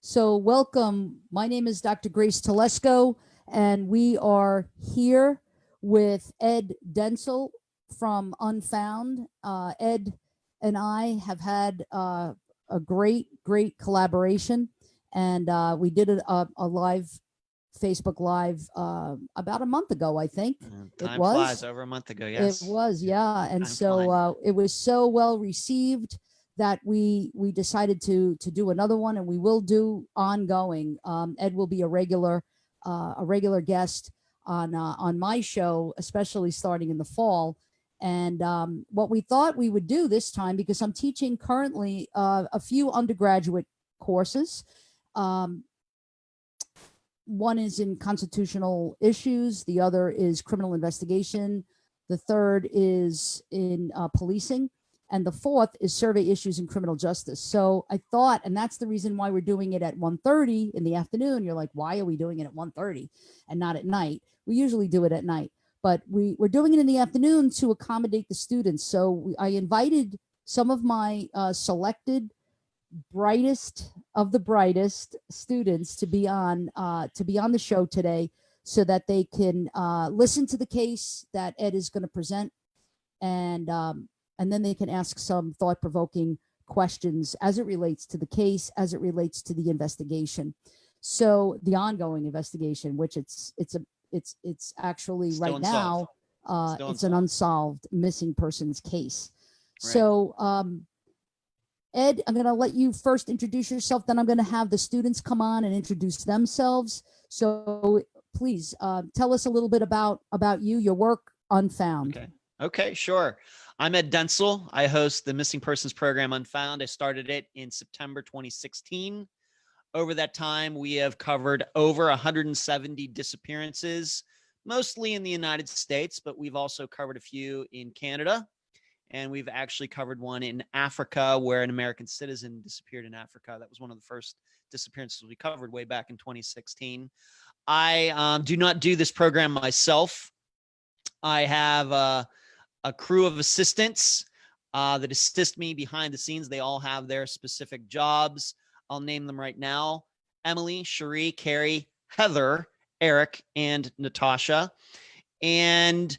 So welcome. My name is Dr. Grace Telesco, and we are here with Ed Dentzel from Unfound. Ed and I have had a great collaboration, and we did a live Facebook Live about a month ago, I think. Time flies, over a month ago. Yes, it was, yeah. And Time so it was so well received that we decided to do another one, and we will do ongoing. Ed will be a regular guest on my show, especially starting in the fall. And what we thought we would do this time, because I'm teaching currently a few undergraduate courses. One is in constitutional issues, the other is criminal investigation, the third is in policing, and the fourth is survey issues in criminal justice. So I thought, and that's the reason why we're doing it at 1:30 in the afternoon. You're like, why are we doing it at 1:30 and not at night? We usually do it at night, but we're doing it in the afternoon to accommodate the students. So I invited some of my selected brightest of the brightest students to be on the show today, so that they can listen to the case that Ed is going to present, and then they can ask some thought-provoking questions as it relates to the case, as it relates to the investigation. So the ongoing investigation, which it's actually Still right now it's an unsolved missing persons case. Right. So Ed, I'm going to let you first introduce yourself, then I'm going to have the students come on and introduce themselves. So please tell us a little bit about you, your work, Unfound. Okay, sure. I'm Ed Dentzel. I host the Missing Persons program, Unfound. I started it in September 2016. Over that time, we have covered over 170 disappearances, mostly in the United States, but we've also covered a few in Canada. And we've actually covered one in Africa, where an American citizen disappeared in Africa. That was one of the first disappearances we covered way back in 2016. I do not do this program myself. I have a crew of assistants that assist me behind the scenes. They all have their specific jobs. I'll name them right now: Emily, Cherie, Carrie, Heather, Eric, and Natasha. And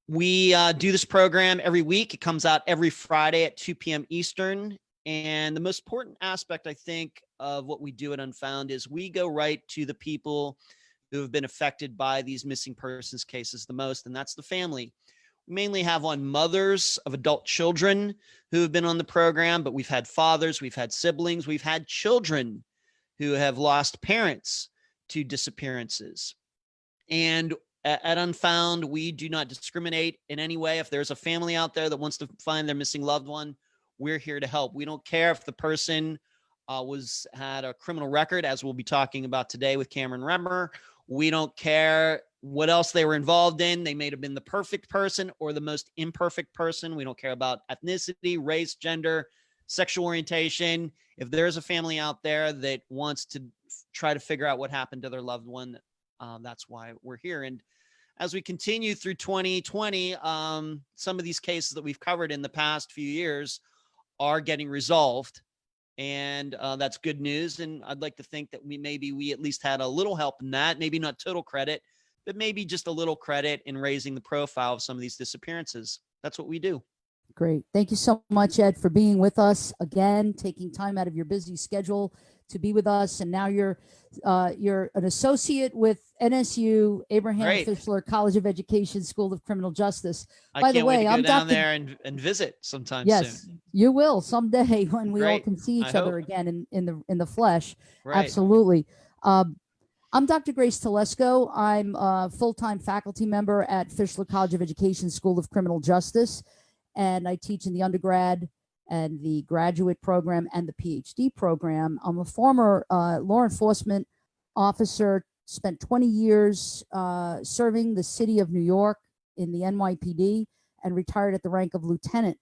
we do this program every week. It comes out every Friday at 2 p.m. Eastern. And the most important aspect, I think, of what we do at Unfound is we go right to the people who have been affected by these missing persons cases the most, and that's the family. We mainly have on mothers of adult children who have been on the program, but we've had fathers, we've had siblings, we've had children who have lost parents to disappearances. And at Unfound, we do not discriminate in any way. If there's a family out there that wants to find their missing loved one, we're here to help. We don't care if the person had a criminal record, as we'll be talking about today with Cameron Remmer. We don't care what else they were involved in. They may have been the perfect person or the most imperfect person. We don't care about ethnicity, race, gender, sexual orientation. If there's a family out there that wants to try to figure out what happened to their loved one, that's why we're here. And as we continue through 2020, some of these cases that we've covered in the past few years are getting resolved. And that's good news. And I'd like to think that we at least had a little help in that, maybe not total credit, but maybe just a little credit in raising the profile of some of these disappearances. That's what we do. Great. Thank you so much, Ed, for being with us again, taking time out of your busy schedule to be with us. And now you're an associate with NSU, Abraham Fischler College of Education, School of Criminal Justice. By the way, I'm down there and visit sometime soon. Yes, you will someday when we all can see each other again in the flesh. Right. Absolutely. I'm Dr. Grace Telesco. I'm a full-time faculty member at Fischler College of Education, School of Criminal Justice, and I teach in the undergrad and the graduate program and the PhD program. I'm a former law enforcement officer, spent 20 years serving the city of New York in the NYPD, and retired at the rank of lieutenant.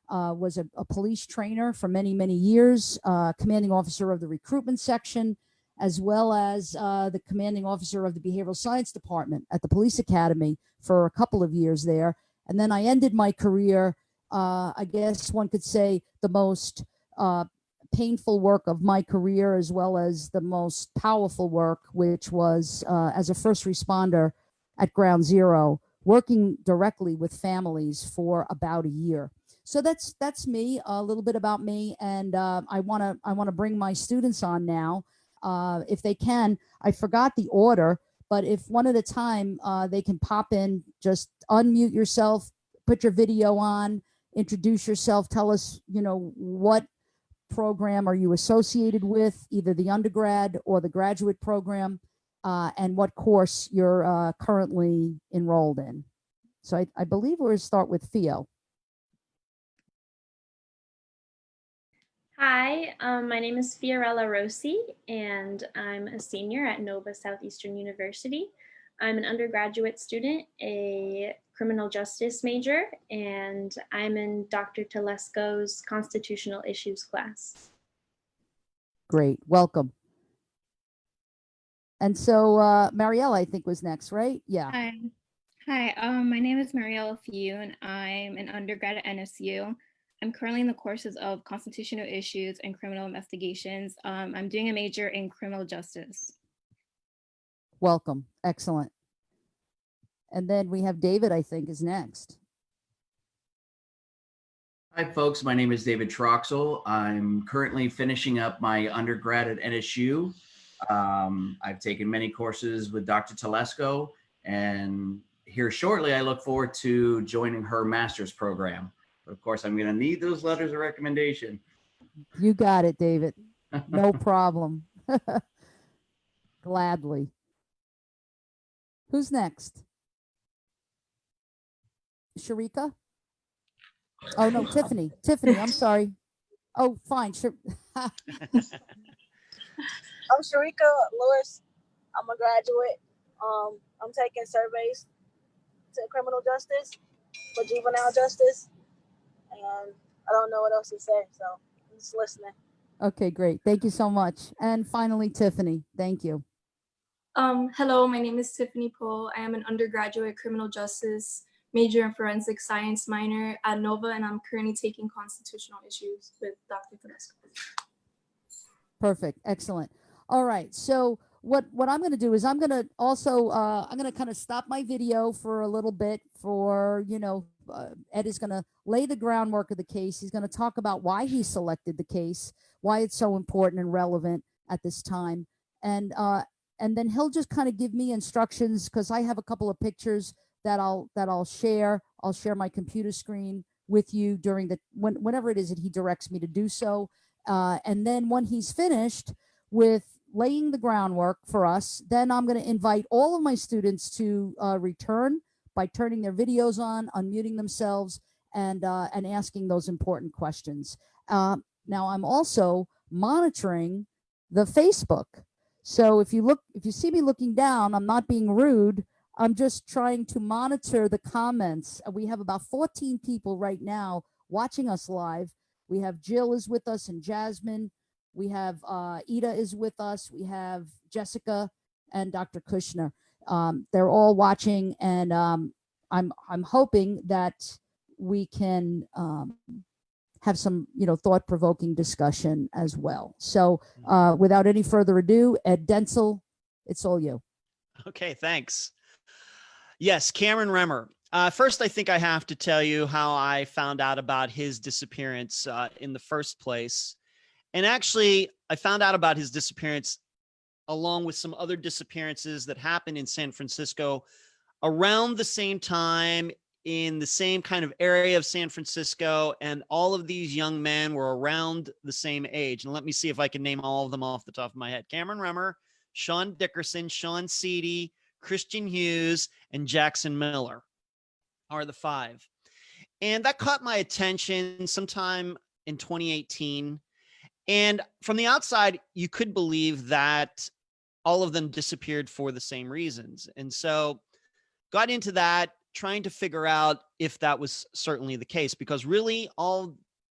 Was a police trainer for many, many years, commanding officer of the recruitment section, as well as the commanding officer of the behavioral science department at the police academy for a couple of years there. And then I ended my career, I guess one could say, the most painful work of my career, as well as the most powerful work, which was as a first responder at Ground Zero, working directly with families for about a year. So that's me, a little bit about me, and I wanna bring my students on now, if they can. I forgot the order, but if one at a time they can pop in, just unmute yourself, put your video on, introduce yourself, tell us, what program are you associated with, either the undergrad or the graduate program, and what course you're currently enrolled in. So I believe we're going to start with Theo. Hi, my name is Fiorella Rossi, and I'm a senior at Nova Southeastern University. I'm an undergraduate student, a criminal justice major, and I'm in Dr. Telesco's constitutional issues class. Great, welcome. And so Marielle, I think, was next, right? Yeah. Hi. My name is Marielle Few, and I'm an undergrad at NSU. I'm currently in the courses of constitutional issues and criminal investigations. I'm doing a major in criminal justice. Welcome. Excellent. And then we have David, I think, is next. Hi, folks. My name is David Troxel. I'm currently finishing up my undergrad at NSU. I've taken many courses with Dr. Telesco, and here shortly, I look forward to joining her master's program. But of course, I'm going to need those letters of recommendation. You got it, David. No problem. Gladly. Who's next? Sharika? Oh, no, Tiffany. Tiffany, I'm sorry. Oh, fine. Sure. I'm Sharika Lewis. I'm a graduate. I'm taking surveys to criminal justice for juvenile justice. And I don't know what else to say, so I'm just listening. Okay, great. Thank you so much. And finally, Tiffany. Thank you. Hello, my name is Tiffany Pohl. I am an undergraduate criminal justice major and forensic science minor at Nova, and I'm currently taking constitutional issues with Dr. Telesco. Perfect. Excellent. All right. So what I'm going to do is I'm going to also I'm going to kind of stop my video for a little bit for, Ed is going to lay the groundwork of the case. He's going to talk about why he selected the case, why it's so important and relevant at this time. And then he'll just kind of give me instructions, because I have a couple of pictures that I'll share. I'll share my computer screen with you during whenever it is that he directs me to do so. And then when he's finished with laying the groundwork for us, then I'm going to invite all of my students to return by turning their videos on, unmuting themselves, and asking those important questions. Now I'm also monitoring the Facebook. So if you see me looking down, I'm not being rude. I'm just trying to monitor the comments. We have about 14 people right now watching us live. We have Jill is with us, and Jasmine. We have Ida is with us. We have Jessica and Dr. Kushner. They're all watching, and I'm hoping that we can have some thought-provoking discussion as well. So without any further ado, Ed Dentzel, it's all you. Okay, thanks. Yes, Cameron Remmer. First, I think I have to tell you how I found out about his disappearance in the first place. And actually, I found out about his disappearance along with some other disappearances that happened in San Francisco around the same time, in the same kind of area of San Francisco. And all of these young men were around the same age. And let me see if I can name all of them off the top of my head. Cameron Remmer, Sean Dickerson, Sean Seedy, Christian Hughes, and Jackson Miller are the five. And that caught my attention sometime in 2018. And from the outside, you could believe that all of them disappeared for the same reasons. And so got into that, trying to figure out if that was certainly the case, because really all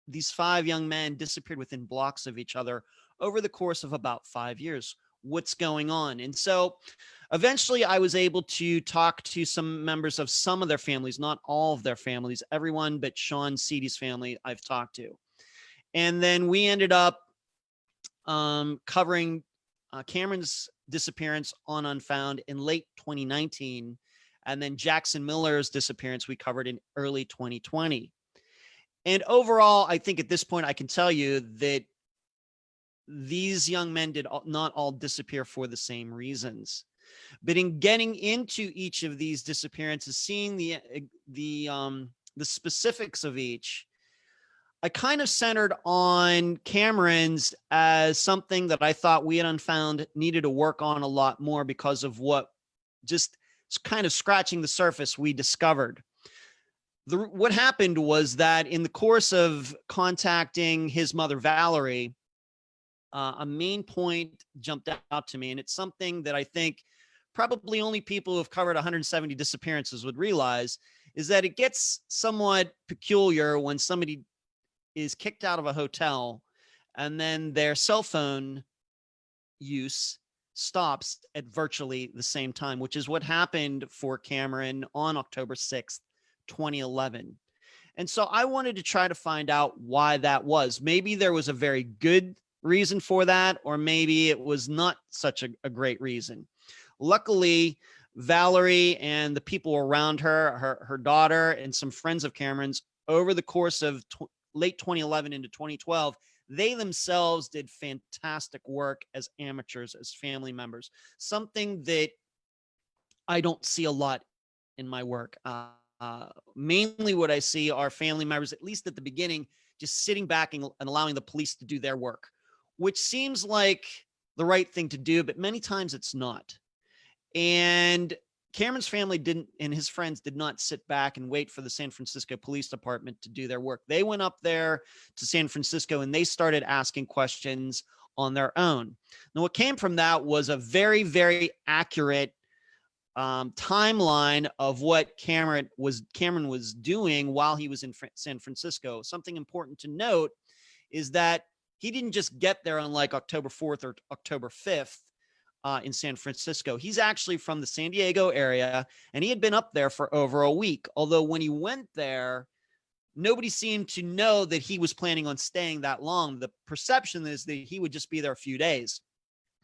these five young men disappeared within blocks of each other over the course of about 5 years. What's going on? And so eventually I was able to talk to some members of some of their families, not all of their families, everyone but Sean Seedy's family I've talked to. And then we ended up covering Cameron's disappearance on Unfound in late 2019. And then Jackson Miller's disappearance we covered in early 2020. And overall, I think at this point, I can tell you that these young men did not all disappear for the same reasons. But in getting into each of these disappearances, seeing the specifics of each, I kind of centered on Cameron's as something that I thought we at Unfound needed to work on a lot more because of what just kind of scratching the surface we discovered. What happened was that in the course of contacting his mother, Valerie, a main point jumped out to me, and it's something that I think probably only people who have covered 170 disappearances would realize, is that it gets somewhat peculiar when somebody is kicked out of a hotel and then their cell phone use stops at virtually the same time, which is what happened for Cameron on October 6th, 2011. And so I wanted to try to find out why that was. Maybe there was a very good reason for that, or maybe it was not such a great reason. Luckily, Valerie and the people around her daughter, and some friends of Cameron's over the course of late 2011 into 2012, they themselves did fantastic work as amateurs, as family members, something that I don't see a lot in my work. Mainly what I see are family members, at least at the beginning, just sitting back and allowing the police to do their work, which seems like the right thing to do, but many times it's not. And Cameron's family didn't, and his friends did not sit back and wait for the San Francisco Police Department to do their work. They went up there to San Francisco and they started asking questions on their own. Now, what came from that was a very, very accurate timeline of what Cameron was doing while he was in San Francisco. Something important to note is that he didn't just get there on like October 4th or October 5th. In San Francisco. He's actually from the San Diego area, and he had been up there for over a week. Although when he went there, nobody seemed to know that he was planning on staying that long. The perception is that he would just be there a few days.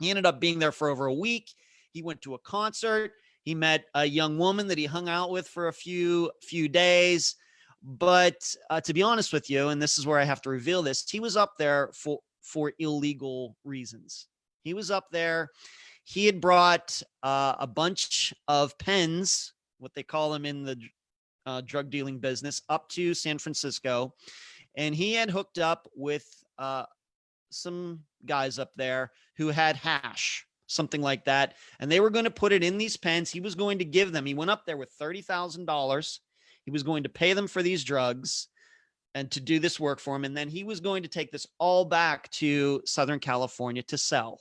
He ended up being there for over a week. He went to a concert. He met a young woman that he hung out with for a few days. But to be honest with you, and this is where I have to reveal this, he was up there for illegal reasons. He was up there. He had brought a bunch of pens, what they call them in the drug dealing business, up to San Francisco. And he had hooked up with some guys up there who had hash, something like that. And they were going to put it in these pens. He was going to give them. He went up there with $30,000. He was going to pay them for these drugs and to do this work for him. And then he was going to take this all back to Southern California to sell.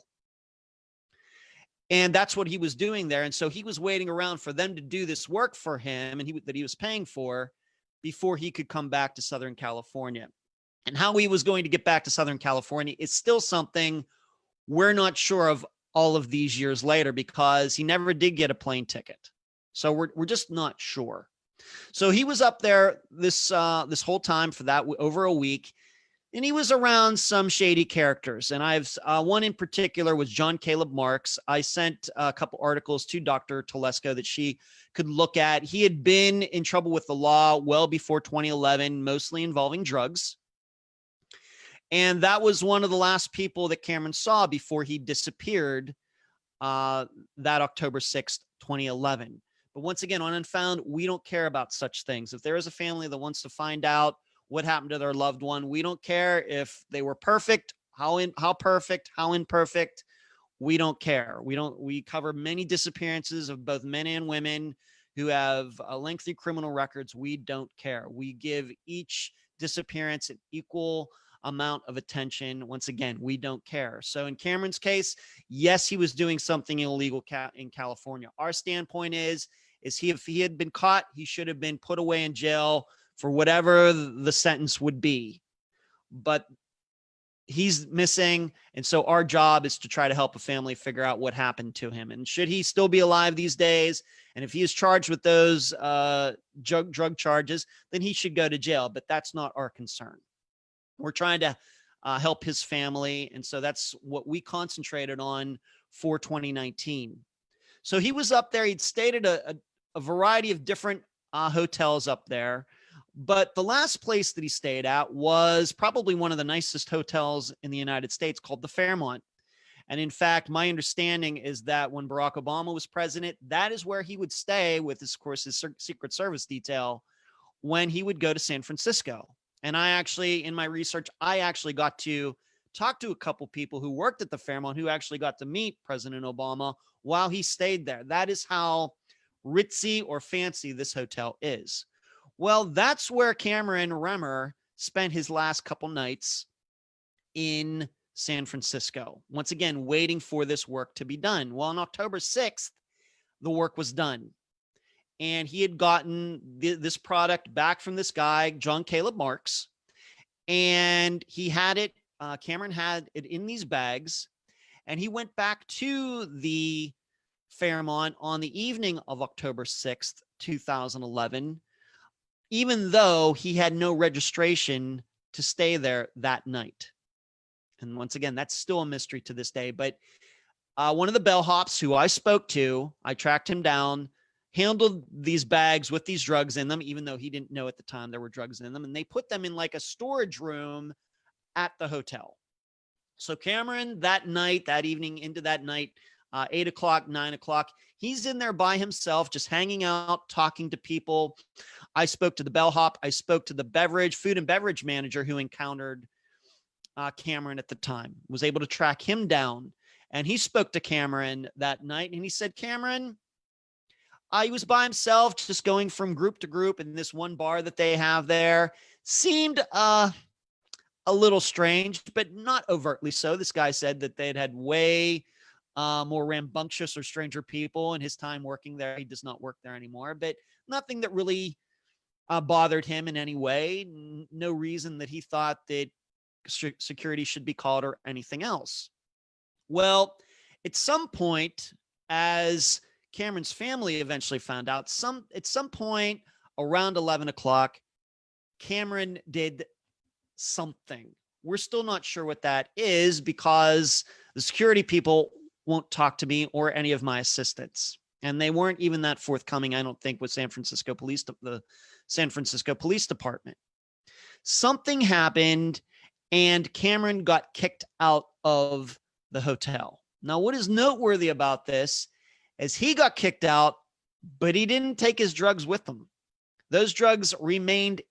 And that's what he was doing there. And so he was waiting around for them to do this work for him and that he was paying for before he could come back to Southern California. And how he was going to get back to Southern California is still something we're not sure of all of these years later, because he never did get a plane ticket. So we're just not sure. So he was up there this whole time for that over a week. And he was around some shady characters. And I've one in particular was John Caleb Marks. I sent a couple articles to Dr. Telesco that she could look at. He had been in trouble with the law well before 2011, mostly involving drugs. And that was one of the last people that Cameron saw before he disappeared that October 6th, 2011. But once again, on Unfound, we don't care about such things. If there is a family that wants to find out what happened to their loved one, we don't care if they were perfect, how perfect, how imperfect. We don't care. We cover many disappearances of both men and women who have lengthy criminal records. We don't care. We give each disappearance an equal amount of attention. Once again, we don't care. So in Cameron's case, yes, he was doing something illegal in California. Our standpoint is if he had been caught, he should have been put away in jail for whatever the sentence would be. But he's missing. And so our job is to try to help a family figure out what happened to him. And should he still be alive these days, and if he is charged with those drug charges, then he should go to jail. But that's not our concern. We're trying to help his family. And so that's what we concentrated on for 2019. So he was up there. He'd stayed at a variety of different hotels up there. But the last place that he stayed at was probably one of the nicest hotels in the United States, called the Fairmont. And in fact, my understanding is that when Barack Obama was president, that is where he would stay with, of course, his Secret Service detail when he would go to San Francisco. And I actually, in my research, I actually got to talk to a couple people who worked at the Fairmont who actually got to meet President Obama while he stayed there. That is how ritzy or fancy this hotel is. Well, that's where Cameron Remmer spent his last couple nights in San Francisco. Once again, waiting for this work to be done. Well, on October 6th, the work was done. And he had gotten this product back from this guy, John Caleb Marks. And he had it, Cameron had it in these bags. And he went back to the Fairmont on the evening of October 6th, 2011, even though he had no registration to stay there that night. And once again, that's still a mystery to this day. But one of the bellhops who I spoke to, I tracked him down, handled these bags with these drugs in them, even though he didn't know at the time there were drugs in them. And they put them in like a storage room at the hotel. So Cameron, that night, that evening into that night, 8 o'clock, 9 o'clock, he's in there by himself, just hanging out, talking to people. I spoke to the bellhop. I spoke to the food and beverage manager who encountered Cameron at the time, was able to track him down. And he spoke to Cameron that night, and he said, Cameron, he was by himself, just going from group to group in this one bar that they have there. Seemed a little strange, but not overtly so. This guy said that they'd had way more rambunctious or stranger people in his time working there. He does not work there anymore, but nothing that really bothered him in any way. No reason that he thought that security should be called or anything else. Well, at some point, as Cameron's family eventually found out, at some point around 11 o'clock, Cameron did something. We're still not sure what that is because the security people won't talk to me or any of my assistants. And they weren't even that forthcoming, I don't think, with the San Francisco Police Department. Something happened and Cameron got kicked out of the hotel. Now, what is noteworthy about this is he got kicked out, but he didn't take his drugs with him. Those drugs remained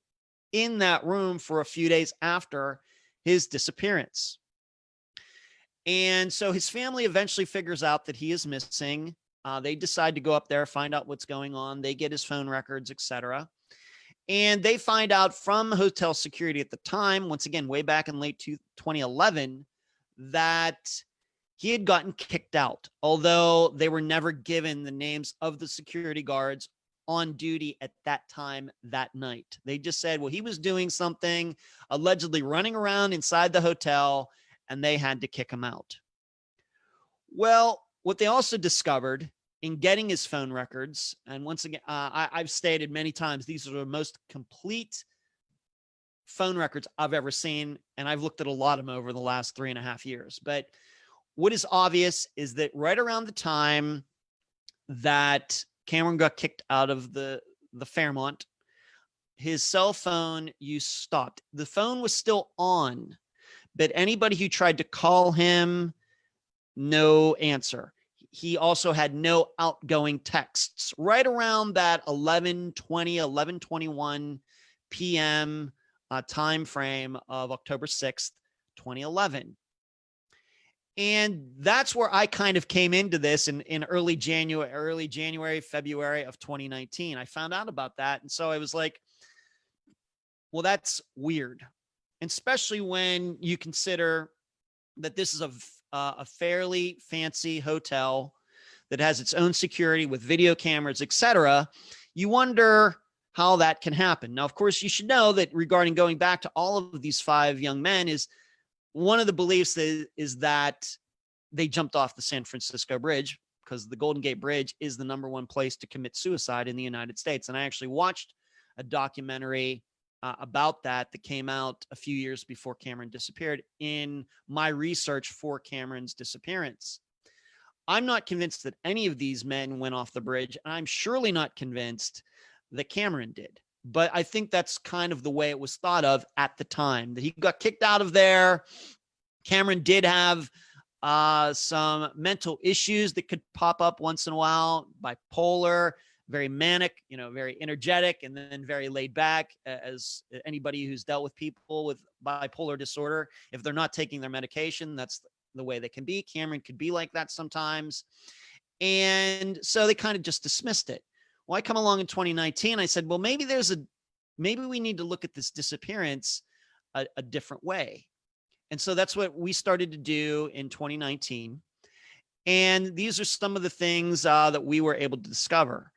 in that room for a few days after his disappearance. And so his family eventually figures out that he is missing. They decide to go up there, find out what's going on. They get his phone records, etc. And they find out from hotel security at the time, once again, way back in late 2011, that he had gotten kicked out, although they were never given the names of the security guards on duty at that time that night. They just said, well, he was doing something, allegedly running around inside the hotel, and they had to kick him out. Well, what they also discovered in getting his phone records, and once again, I've stated many times, these are the most complete phone records I've ever seen, and I've looked at a lot of them over the last 3.5 years. But what is obvious is that right around the time that Cameron got kicked out of the Fairmont, his cell phone use stopped. The phone was still on, but anybody who tried to call him, no answer. He also had no outgoing texts right around that 11:21 p.m. Time frame of October 6th, 2011. And that's where I kind of came into this in early January, February of 2019. I found out about that. And so I was like, well, that's weird. And especially when you consider that this is a fairly fancy hotel that has its own security with video cameras, etc. You wonder how that can happen. Now, of course, you should know that regarding going back to all of these 5 young men is one of the beliefs is that they jumped off the San Francisco Bridge, because the Golden Gate Bridge is the #1 place to commit suicide in the United States. And I actually watched a documentary about that came out a few years before Cameron disappeared in my research for Cameron's disappearance. I'm not convinced that any of these men went off the bridge, and I'm surely not convinced that Cameron did. But I think that's kind of the way it was thought of at the time, that he got kicked out of there. Cameron did have some mental issues that could pop up once in a while, bipolar, very manic, very energetic, and then very laid back. As anybody who's dealt with people with bipolar disorder, if they're not taking their medication, that's the way they can be. Cameron could be like that sometimes. And so they kind of just dismissed it. Well, I come along in 2019. I said, well, maybe we need to look at this disappearance a different way. And so that's what we started to do in 2019. And these are some of the things that we were able to discover.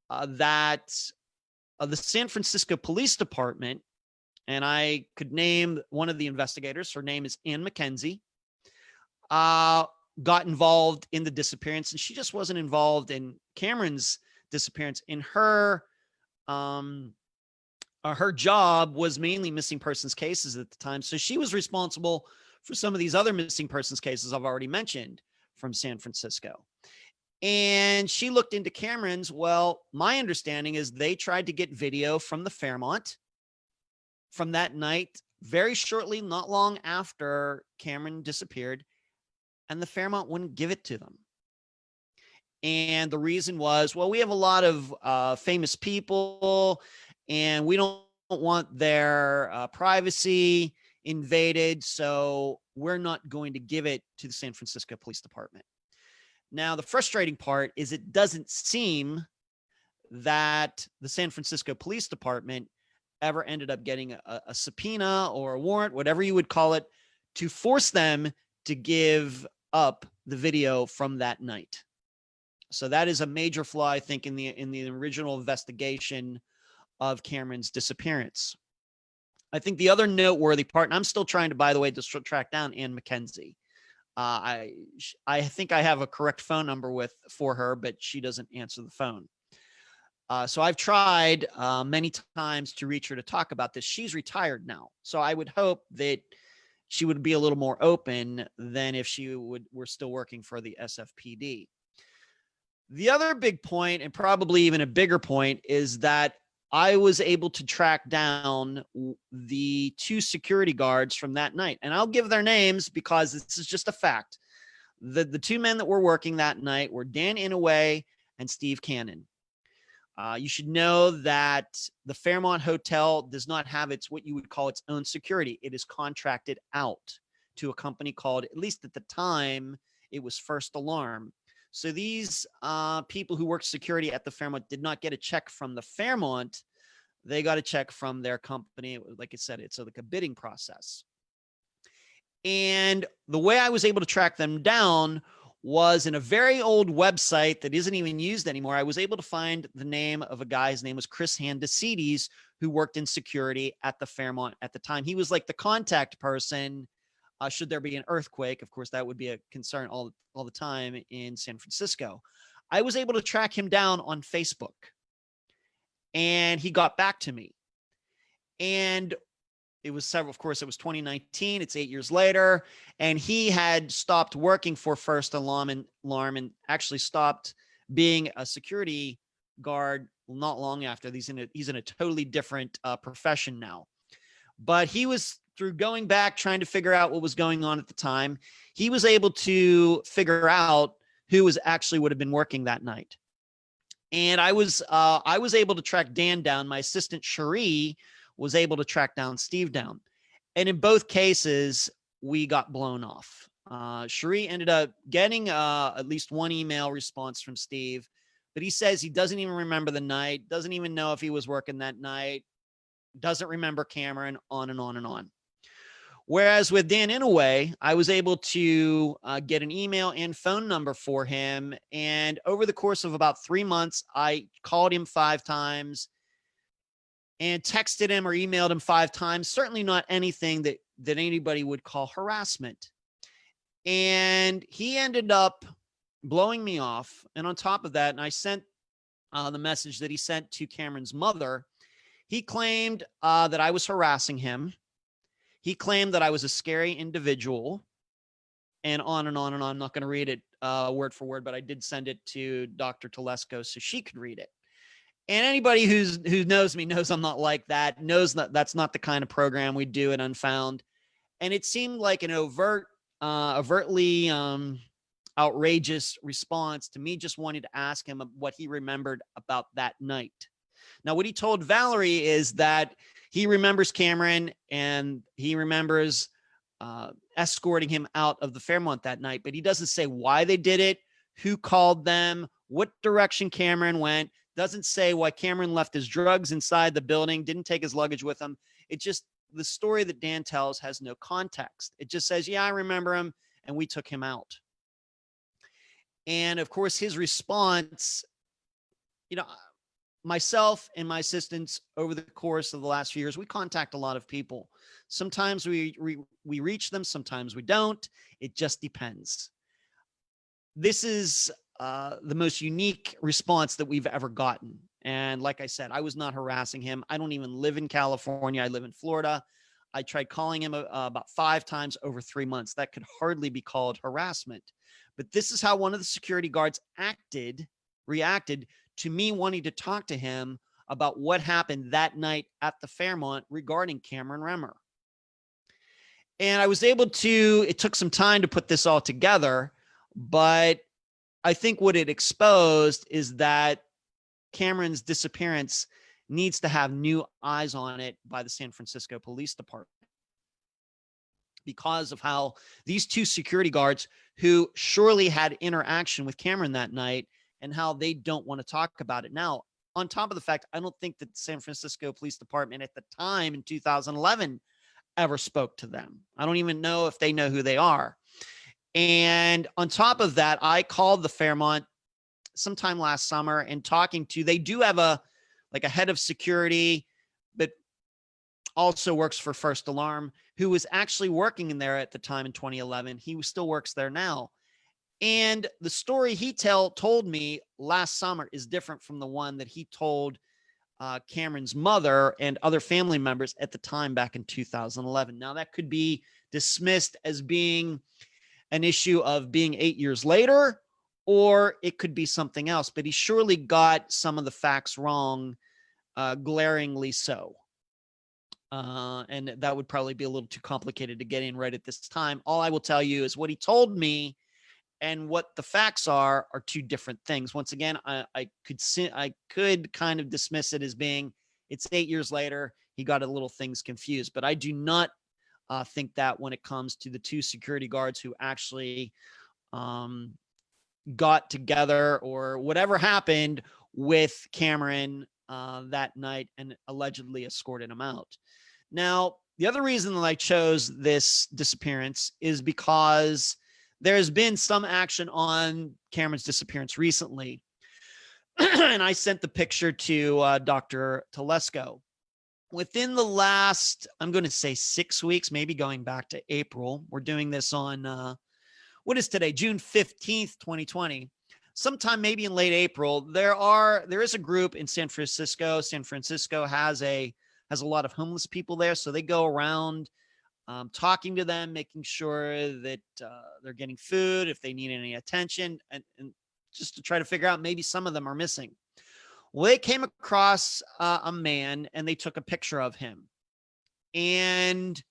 That the San Francisco Police Department, and I could name one of the investigators, her name is Mckenzie, got involved in the disappearance, and she just wasn't involved in Cameron's disappearance. In her job was mainly missing persons cases at the time. So she was responsible for some of these other missing persons cases I've already mentioned from San Francisco. And she looked into Cameron's. Well, my understanding is they tried to get video from the Fairmont from that night, very shortly, not long after Cameron disappeared, and the Fairmont wouldn't give it to them. And the reason was, well, we have a lot of famous people, and we don't want their privacy invaded, so we're not going to give it to the San Francisco Police Department. Now, the frustrating part is it doesn't seem that the San Francisco Police Department ever ended up getting a subpoena or a warrant, whatever you would call it, to force them to give up the video from that night. So that is a major flaw, I think, in the original investigation of Cameron's disappearance. I think the other noteworthy part, and I'm still trying to, by the way, to track down Mckenzie. I think I have a correct phone number for her, but she doesn't answer the phone. So I've tried many times to reach her to talk about this. She's retired now, so I would hope that she would be a little more open than if she were still working for the SFPD. The other big point, and probably even a bigger point, is that I was able to track down the 2 security guards from that night. And I'll give their names because this is just a fact. The 2 men that were working that night were Dan Inouye and Steve Cannon. You should know that the Fairmont Hotel does not have what you would call its own security. It is contracted out to a company called, at least at the time, it was First Alarm. So these people who worked security at the Fairmont did not get a check from the Fairmont. They got a check from their company. Like I said, it's like a bidding process. And the way I was able to track them down was in a very old website that isn't even used anymore. I was able to find the name of a guy. His name was Chris Handesides, who worked in security at the Fairmont at the time. He was like the contact person. Should there be an earthquake? Of course, that would be a concern all the time in San Francisco. I was able to track him down on Facebook, and he got back to me. And it was of course, it was 2019. It's 8 years later, and he had stopped working for First Alarm and actually stopped being a security guard not long after. He's in a totally different profession now. But he was, through going back, trying to figure out what was going on at the time, he was able to figure out who would have been working that night. And I was able to track Dan down. My assistant Cherie was able to track down Steve down. And in both cases, we got blown off. Cherie ended up getting at least one email response from Steve, but he says he doesn't even remember the night, doesn't even know if he was working that night, doesn't remember Cameron, on and on and on. Whereas with Dan Inouye, I was able to get an email and phone number for him. And over the course of about 3 months, I called him 5 times and texted him or emailed him 5 times. Certainly not anything that anybody would call harassment. And he ended up blowing me off. And on top of that, and I sent the message that he sent to Cameron's mother, He claimed that I was harassing him. He claimed that I was a scary individual, and on and on and on. I'm not going to read it word for word, but I did send it to Dr. Telesco so she could read it. And anybody who knows me knows I'm not like that, knows that that's not the kind of program we do at Unfound. And it seemed like an overtly outrageous response to me just wanting to ask him what he remembered about that night. Now, what he told Valerie is that he remembers Cameron and he remembers escorting him out of the Fairmont that night, but he doesn't say why they did it, who called them, what direction Cameron went. Doesn't say why Cameron left his drugs inside the building, didn't take his luggage with him. It just, the story that Dan tells has no context. It just says, yeah, I remember him, and we took him out. And of course, his response, you know, myself and my assistants over the course of the last few years, we contact a lot of people. Sometimes we reach them, sometimes we don't. It just depends. This is the most unique response that we've ever gotten. And like I said, I was not harassing him. I don't even live in California. I live in Florida. I tried calling him about 5 times over 3 months. That could hardly be called harassment. But this is how one of the security guards reacted to me wanting to talk to him about what happened that night at the Fairmont regarding Cameron Remmer. And I was able to, it took some time to put this all together, but I think what it exposed is that Cameron's disappearance needs to have new eyes on it by the San Francisco Police Department, because of how these 2 security guards who surely had interaction with Cameron that night and how they don't want to talk about it. Now, on top of the fact, I don't think that the San Francisco Police Department at the time in 2011 ever spoke to them. I don't even know if they know who they are. And on top of that, I called the Fairmont sometime last summer and talking to, they do have a head of security, but also works for First Alarm, who was actually working in there at the time in 2011. He still works there now. And the story he told me last summer is different from the one that he told Cameron's mother and other family members at the time back in 2011. Now, that could be dismissed as being an issue of being 8 years later, or it could be something else, but he surely got some of the facts wrong, glaringly so. And that would probably be a little too complicated to get in right at this time. All I will tell you is what he told me and what the facts are 2 different things. Once again, I could kind of dismiss it as being, it's 8 years later, he got a little things confused, but I do not think that when it comes to the 2 security guards who actually got together or whatever happened with Cameron that night and allegedly escorted him out. Now, the other reason that I chose this disappearance is because there's been some action on Cameron's disappearance recently. And I sent the picture to Dr. Telesco. Within the last, I'm going to say 6 weeks, maybe going back to April, we're doing this on, what is today? June 15th, 2020. Sometime maybe in late April, there is a group in San Francisco. San Francisco has a lot of homeless people there. So they go around talking to them, making sure that they're getting food, if they need any attention, and just to try to figure out maybe some of them are missing. Well, they came across a man and they took a picture of him. And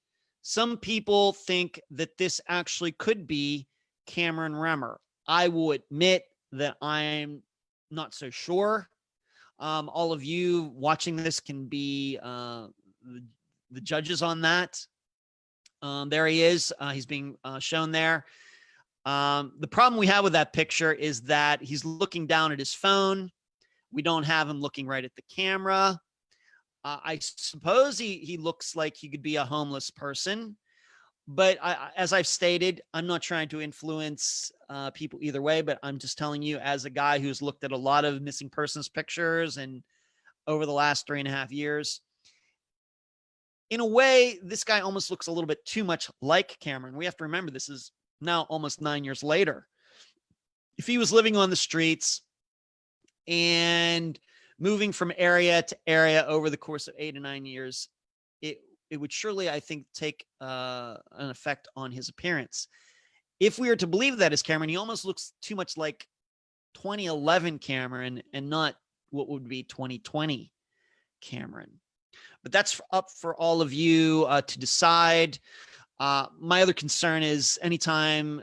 some people think that this actually could be Cameron Remmer. I will admit that I'm not so sure. All of you watching this can be the judges on that. There he is. He's being shown there. The problem we have with that picture is that he's looking down at his phone. We don't have him looking right at the camera. I suppose he looks like he could be a homeless person. But as I've stated, I'm not trying to influence people either way, but I'm just telling you as a guy who's looked at a lot of missing persons pictures and over the last 3.5 years, in a way, this guy almost looks a little bit too much like Cameron. We have to remember this is now almost 9 years later. If he was living on the streets and moving from area to area over the course of 8 to 9 years, it would surely, I think, take an effect on his appearance. If we are to believe that as Cameron, he almost looks too much like 2011 Cameron and not what would be 2020 Cameron. But that's up for all of you to decide. My other concern is anytime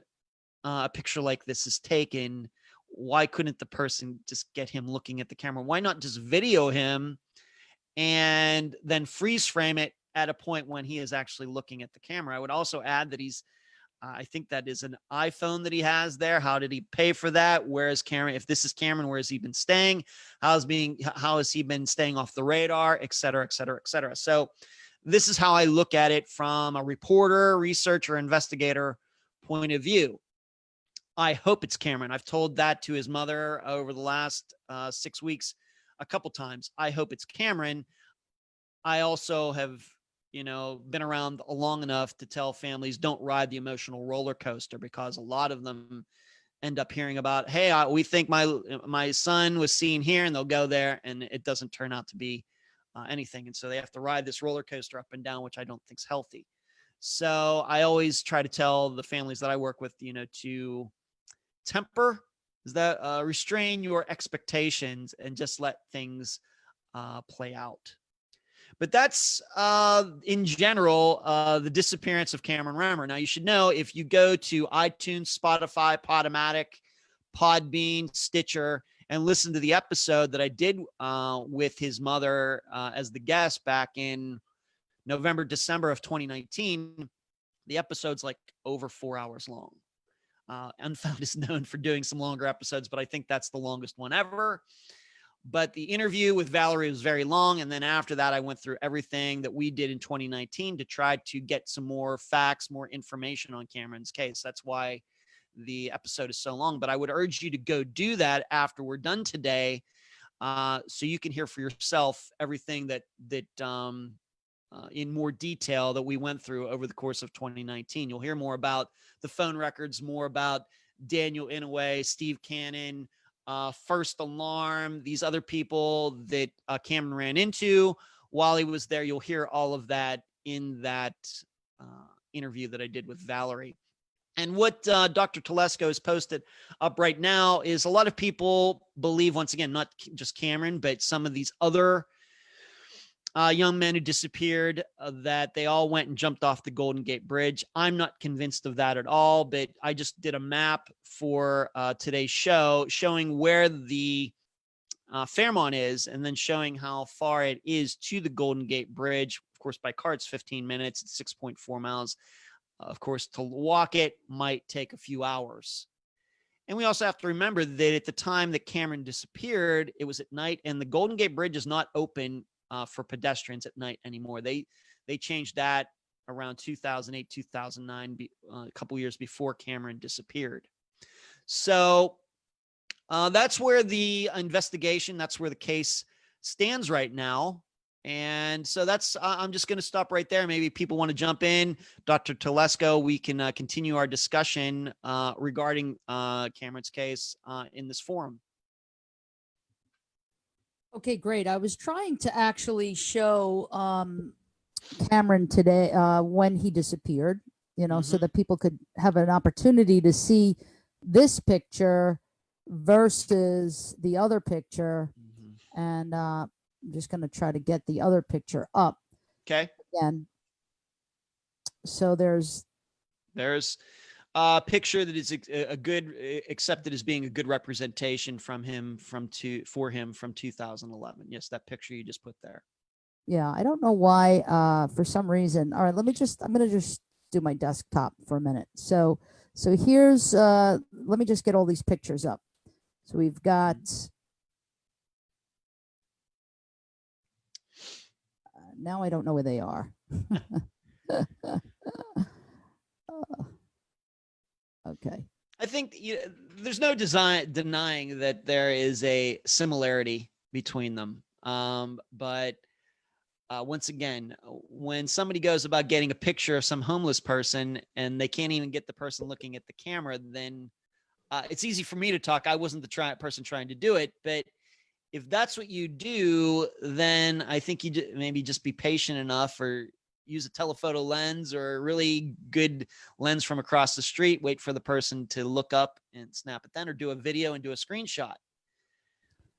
a picture like this is taken, why couldn't the person just get him looking at the camera? Why not just video him and then freeze frame it at a point when he is actually looking at the camera? I would also add that he's, I think that is an iPhone that he has there. How did he pay for that? Where is Cameron? If this is Cameron, where has he been staying? How has he been staying off the radar, et cetera, et cetera, et cetera. So this is how I look at it from a reporter, researcher, investigator point of view. I hope it's Cameron. I've told that to his mother over the last 6 weeks a couple times. I hope it's Cameron. I also have, been around long enough to tell families don't ride the emotional roller coaster, because a lot of them end up hearing about, hey, we think my son was seen here, and they'll go there and it doesn't turn out to be anything. And so they have to ride this roller coaster up and down, which I don't think is healthy. So I always try to tell the families that I work with, to restrain your expectations and just let things play out. But that's, in general, the disappearance of Cameron Remmer. Now, you should know, if you go to iTunes, Spotify, Podomatic, Podbean, Stitcher, and listen to the episode that I did with his mother as the guest back in November, December of 2019, the episode's like over 4 hours long. Unfound is known for doing some longer episodes, but I think that's the longest one ever. But the interview with Valerie was very long. And then after that, I went through everything that we did in 2019 to try to get some more facts, more information on Cameron's case. That's why the episode is so long. But I would urge you to go do that after we're done today, so you can hear for yourself everything that in more detail that we went through over the course of 2019. You'll hear more about the phone records, more about Daniel Inouye, Steve Cannon, First Alarm, these other people that Cameron ran into while he was there. You'll hear all of that in that interview that I did with Valerie. And what Dr. Telesco has posted up right now is a lot of people believe, once again, not just Cameron, but some of these other young men who disappeared, that they all went and jumped off the Golden Gate Bridge. I'm not convinced of that at all, but I just did a map for today's show showing where the Fairmont is, and then showing how far it is to the Golden Gate Bridge. Of course, by car, it's 15 minutes. It's 6.4 miles. Of course, to walk it might take a few hours. And we also have to remember that at the time that Cameron disappeared, it was at night, and the Golden Gate Bridge is not open for pedestrians at night anymore. They changed that around 2008, 2009, a couple years before Cameron disappeared. So that's where the investigation, that's where the case stands right now. And so that's, I'm just going to stop right there. Maybe people want to jump in. Dr. Telesco, we can continue our discussion regarding Cameron's case in this forum. Okay, great. I was trying to actually show Cameron today when he disappeared, so that people could have an opportunity to see this picture versus the other picture. And I'm just going to try to get the other picture up. Okay. Again. So there's a picture that is a good, accepted as being a good representation from him from 2011. Yes, that picture you just put there. Yeah, I don't know why, for some reason. All right, I'm going to just do my desktop for a minute. So here's, let me just get all these pictures up. So we've got, now I don't know where they are. Okay. I think there's no denying that there is a similarity between them. But once again, when somebody goes about getting a picture of some homeless person and they can't even get the person looking at the camera, then it's easy for me to talk. I wasn't the person trying to do it, but if that's what you do, then I think you maybe just be patient enough, or use a telephoto lens or a really good lens from across the street, wait for the person to look up and snap it then, or do a video and do a screenshot.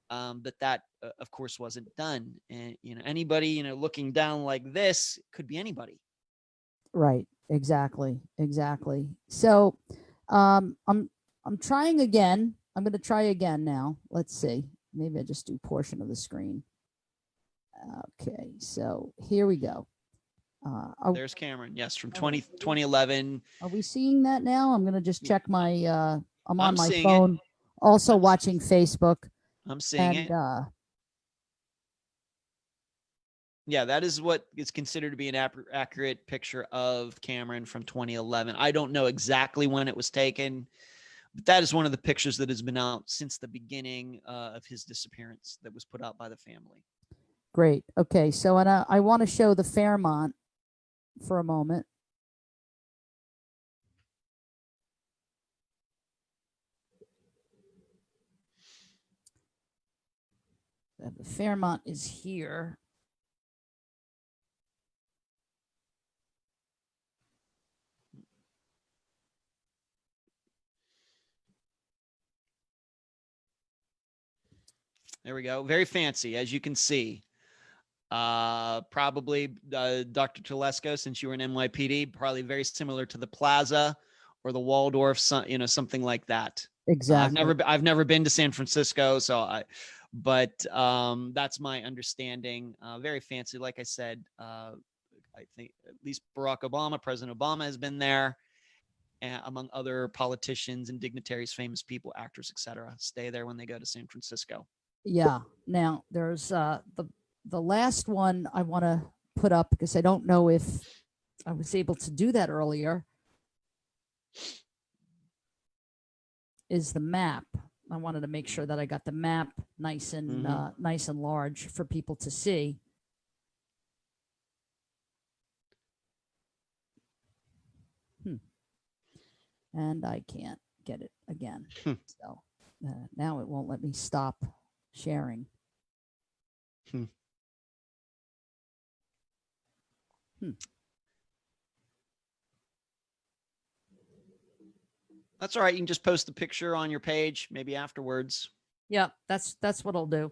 But that of course wasn't done. And, anybody, looking down like this could be anybody. Right. Exactly. Exactly. So, I'm trying again. I'm going to try again now. Let's see. Maybe I just do portion of the screen. Okay. So here we go. There's Cameron. Yes. From 2011. Are we seeing that now? I'm going to just check my, I'm on my seeing phone, it. also watching Facebook. I'm seeing And, it. Yeah, that is what is considered to be an accurate picture of Cameron from 2011. I don't know exactly when it was taken, but that is one of the pictures that has been out since the beginning of his disappearance, that was put out by the family. Great. Okay. So, and I want to show the Fairmont for a moment. The Fairmont is here. There we go. Very fancy, as you can see. Probably Dr. Telesco, since you were in NYPD, probably very similar to the Plaza or the Waldorf, something like that. Exactly. I've never been to San Francisco, but that's my understanding. Very fancy, like I said. I think at least President Obama has been there, among other politicians and dignitaries, famous people, actors, etc. Stay there when they go to San Francisco. Yeah. Now there's the last one I want to put up, because I don't know if I was able to do that earlier, is the map. I wanted to make sure that I got the map nice and nice and large for people to see. And I can't get it again. So now it won't let me stop sharing. That's all right. You can just post the picture on your page, maybe afterwards. Yeah, that's what I'll do.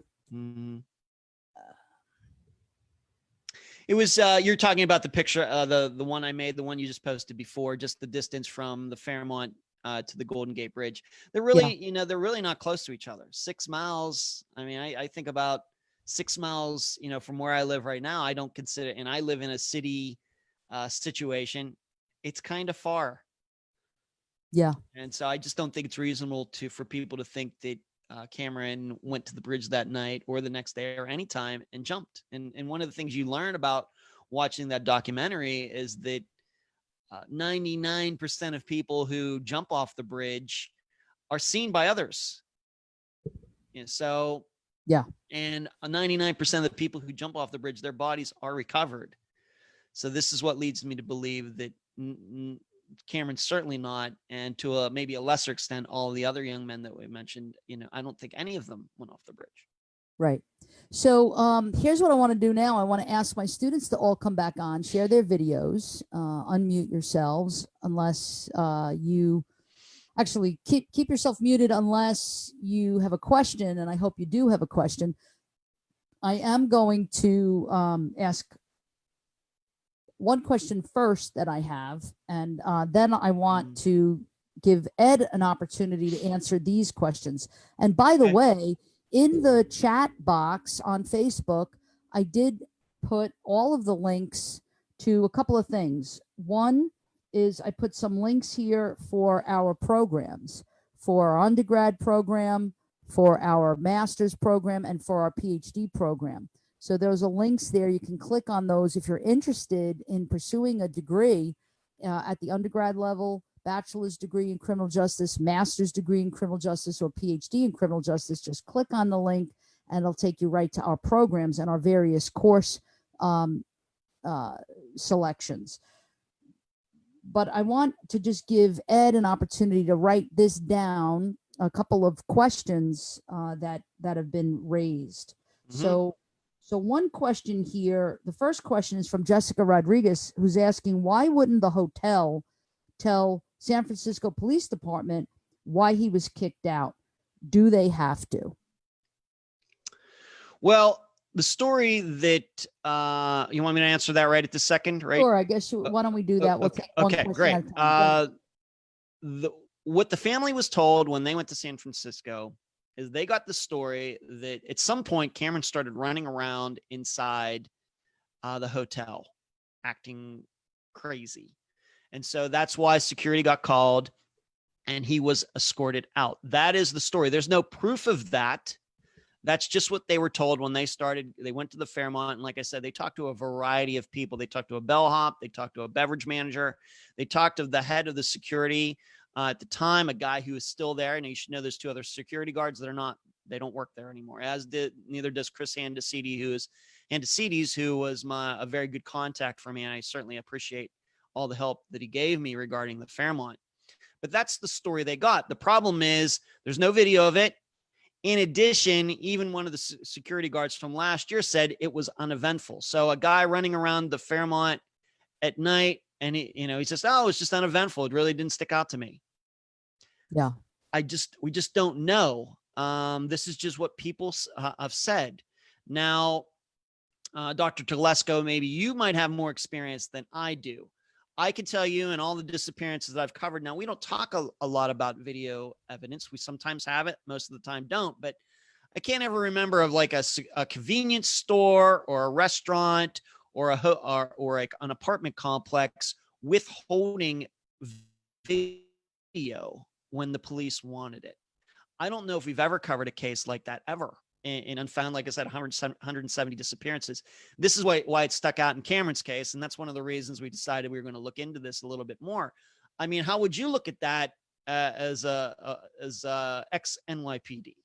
It was you're talking about the picture, the one I made, the one you just posted before, just the distance from the Fairmont to the Golden Gate Bridge. They're really, they're really not close to each other. 6 miles. I mean, I think about 6 miles, from where I live right now. I don't consider, and I live in a city situation. It's kind of far. Yeah. And so I just don't think it's reasonable for people to think that Cameron went to the bridge that night or the next day or anytime and jumped. And one of the things you learn about watching that documentary is that 99% of people who jump off the bridge are seen by others. So, yeah. And 99% of the people who jump off the bridge, their bodies are recovered. So this is what leads me to believe that Cameron's certainly not, and to maybe a lesser extent, all the other young men that we mentioned, I don't think any of them went off the bridge. Right. So here's what I want to do now. I want to ask my students to all come back on, share their videos, unmute yourselves, unless you actually keep yourself muted unless you have a question, and I hope you do have a question. I am going to ask one question first that I have, and then I want to give Ed an opportunity to answer these questions. And by the way, in the chat box on Facebook, I did put all of the links to a couple of things. One is I put some links here for our programs, for our undergrad program, for our master's program, and for our PhD program. So there's a links there. You can click on those if you're interested in pursuing a degree at the undergrad level, bachelor's degree in criminal justice, master's degree in criminal justice, or PhD in criminal justice. Just click on the link and it'll take you right to our programs and our various course selections. But I want to just give Ed an opportunity to write this down a couple of questions that have been raised. Mhm. So one question here, the first question is from Jessica Rodriguez, who's asking, why wouldn't the hotel tell San Francisco Police Department why he was kicked out? Do they have to? Well, the story that you want me to answer that right at the second, right? Sure, I guess why don't we do that? We'll take one Okay, question great. at a time. What the family was told when they went to San Francisco is they got the story that at some point Cameron started running around inside the hotel, acting crazy. And so that's why security got called and he was escorted out. That is the story. There's no proof of that. That's just what they were told when they started. They went to the Fairmont. And like I said, they talked to a variety of people. They talked to a bellhop. They talked to a beverage manager. They talked to the head of the security at the time, a guy who is still there. And you should know there's two other security guards that are not, they don't work there anymore, neither does Chris Andesides, who was a very good contact for me. And I certainly appreciate all the help that he gave me regarding the Fairmont. But that's the story they got. The problem is there's no video of it. In addition, even one of the security guards from last year said it was uneventful. So a guy running around the Fairmont at night and he says, oh, it's just uneventful. It really didn't stick out to me. Yeah. We just don't know. This is just what people have said. Now, Dr. Telesco, maybe you might have more experience than I do. I can tell you in all the disappearances that I've covered. Now, we don't talk a lot about video evidence. We sometimes have it. Most of the time don't. But I can't ever remember of like a convenience store or a restaurant or an apartment complex withholding video when the police wanted it. I don't know if we've ever covered a case like that ever. In Unfound, like I said, 170 disappearances. This is why it stuck out in Cameron's case. And that's one of the reasons we decided we were going to look into this a little bit more. I mean, how would you look at that as ex-NYPD?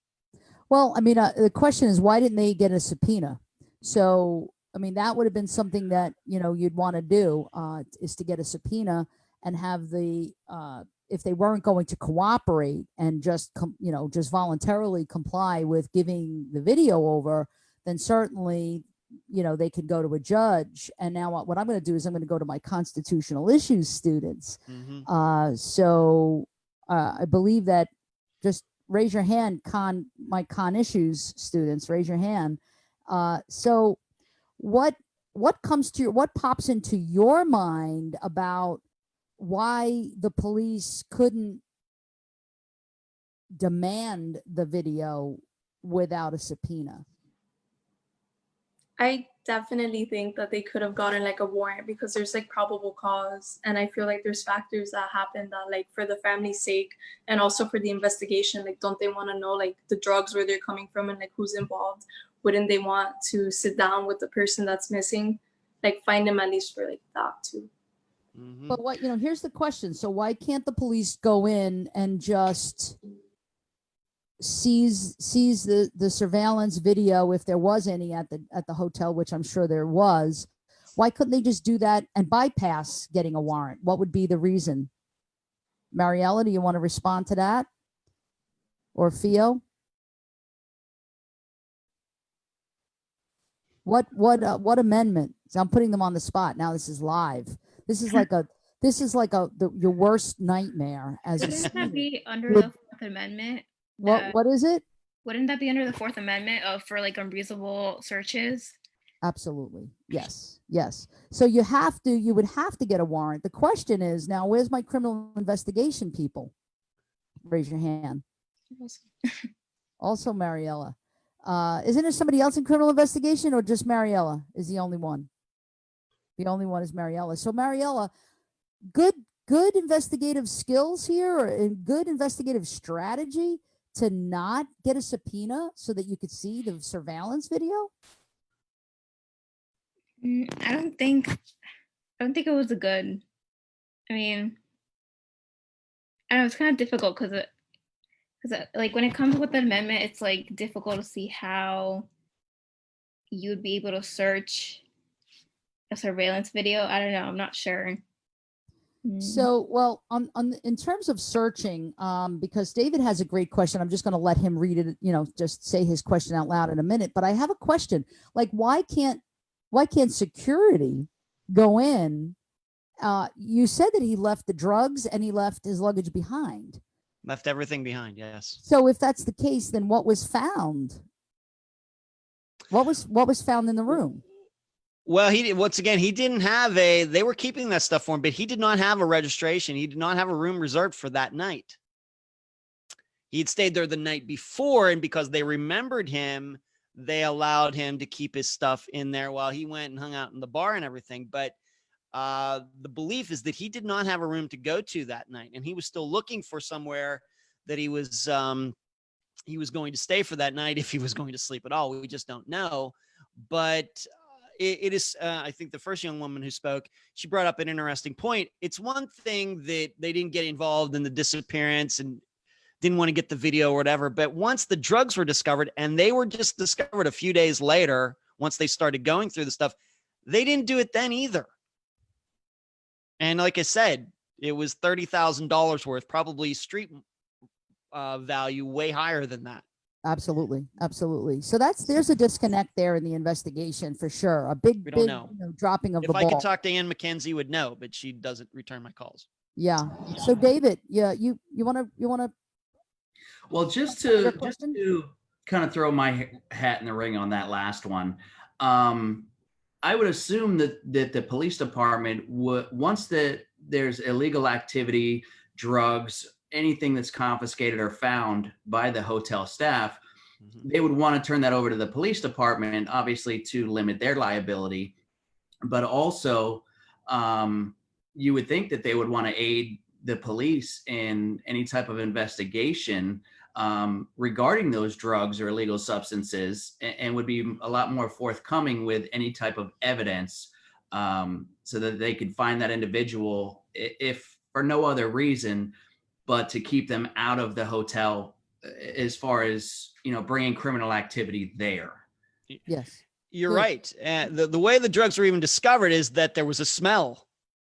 Well, I mean, the question is, why didn't they get a subpoena? So, I mean, that would have been something that, you'd want to do, is to get a subpoena and have if they weren't going to cooperate and just voluntarily comply with giving the video over, then certainly, they could go to a judge. And now what I'm going to do is I'm going to go to my constitutional issues students. Mm-hmm. So I believe that, just raise your hand, my con issues students, raise your hand. So what pops into your mind about why the police couldn't demand the video without a subpoena? I definitely think that they could have gotten like a warrant because there's like probable cause. And I feel like there's factors that happen that, like, for the family's sake and also for the investigation, like, don't they want to know like the drugs, where they're coming from and like who's involved? Wouldn't they want to sit down with the person that's missing, like find them at least for like that too? Mm-hmm. But here's the question. So why can't the police go in and just seize the surveillance video, if there was any at the hotel, which I'm sure there was? Why couldn't they just do that and bypass getting a warrant? What would be the reason? Mariella, do you want to respond to that? Or Theo? What amendment? So I'm putting them on the spot. Now this is live. This is like your worst nightmare as a Wouldn't that be under Would- the Fourth Amendment? What is it? Wouldn't that be under the Fourth Amendment for like unreasonable searches? Absolutely. Yes. So you would have to get a warrant. The question is now, where's my criminal investigation people? Raise your hand. Also Mariella. Isn't there somebody else in criminal investigation, or just Mariella is the only one? The only one is Mariella. So Mariella, good investigative skills here and good investigative strategy to not get a subpoena so that you could see the surveillance video. I don't think it was a good. I mean, I don't know, it's kind of difficult because like when it comes with the amendment, it's like difficult to see how you'd be able to search a surveillance video. I don't know. I'm not sure. So, well, in terms of searching, because David has a great question, I'm just going to let him read it, just say his question out loud in a minute. But I have a question, like, why can't security go in? You said that he left the drugs and he left his luggage behind. Left everything behind. Yes. So if that's the case, then what was found? What was found in the room? Well, he didn't have they were keeping that stuff for him, but he did not have a registration. He did not have a room reserved for that night. He had stayed there the night before, and because they remembered him, they allowed him to keep his stuff in there while he went and hung out in the bar and everything. But the belief is that he did not have a room to go to that night, and he was still looking for somewhere that he was going to stay for that night, if he was going to sleep at all. We just don't know. But it is, I think the first young woman who spoke, she brought up an interesting point. It's one thing that they didn't get involved in the disappearance and didn't want to get the video or whatever. But once the drugs were discovered, and they were just discovered a few days later, once they started going through the stuff, they didn't do it then either. And like I said, it was $30,000 worth, probably street value way higher than that. Absolutely. So there's a disconnect there in the investigation for sure. A big dropping of the ball. If I could talk to Ann Mckenzie, would know, but she doesn't return my calls. Yeah. So David, you want to. Well, just to kind of throw my hat in the ring on that last one, I would assume that the police department would, once there's illegal activity, drugs, anything that's confiscated or found by the hotel staff, they would want to turn that over to the police department, obviously to limit their liability. But also, you would think that they would want to aid the police in any type of investigation regarding those drugs or illegal substances, and would be a lot more forthcoming with any type of evidence, so that they could find that individual, if for no other reason but to keep them out of the hotel, as far as, bringing criminal activity there. Yes. You're right. The way the drugs were even discovered is that there was a smell,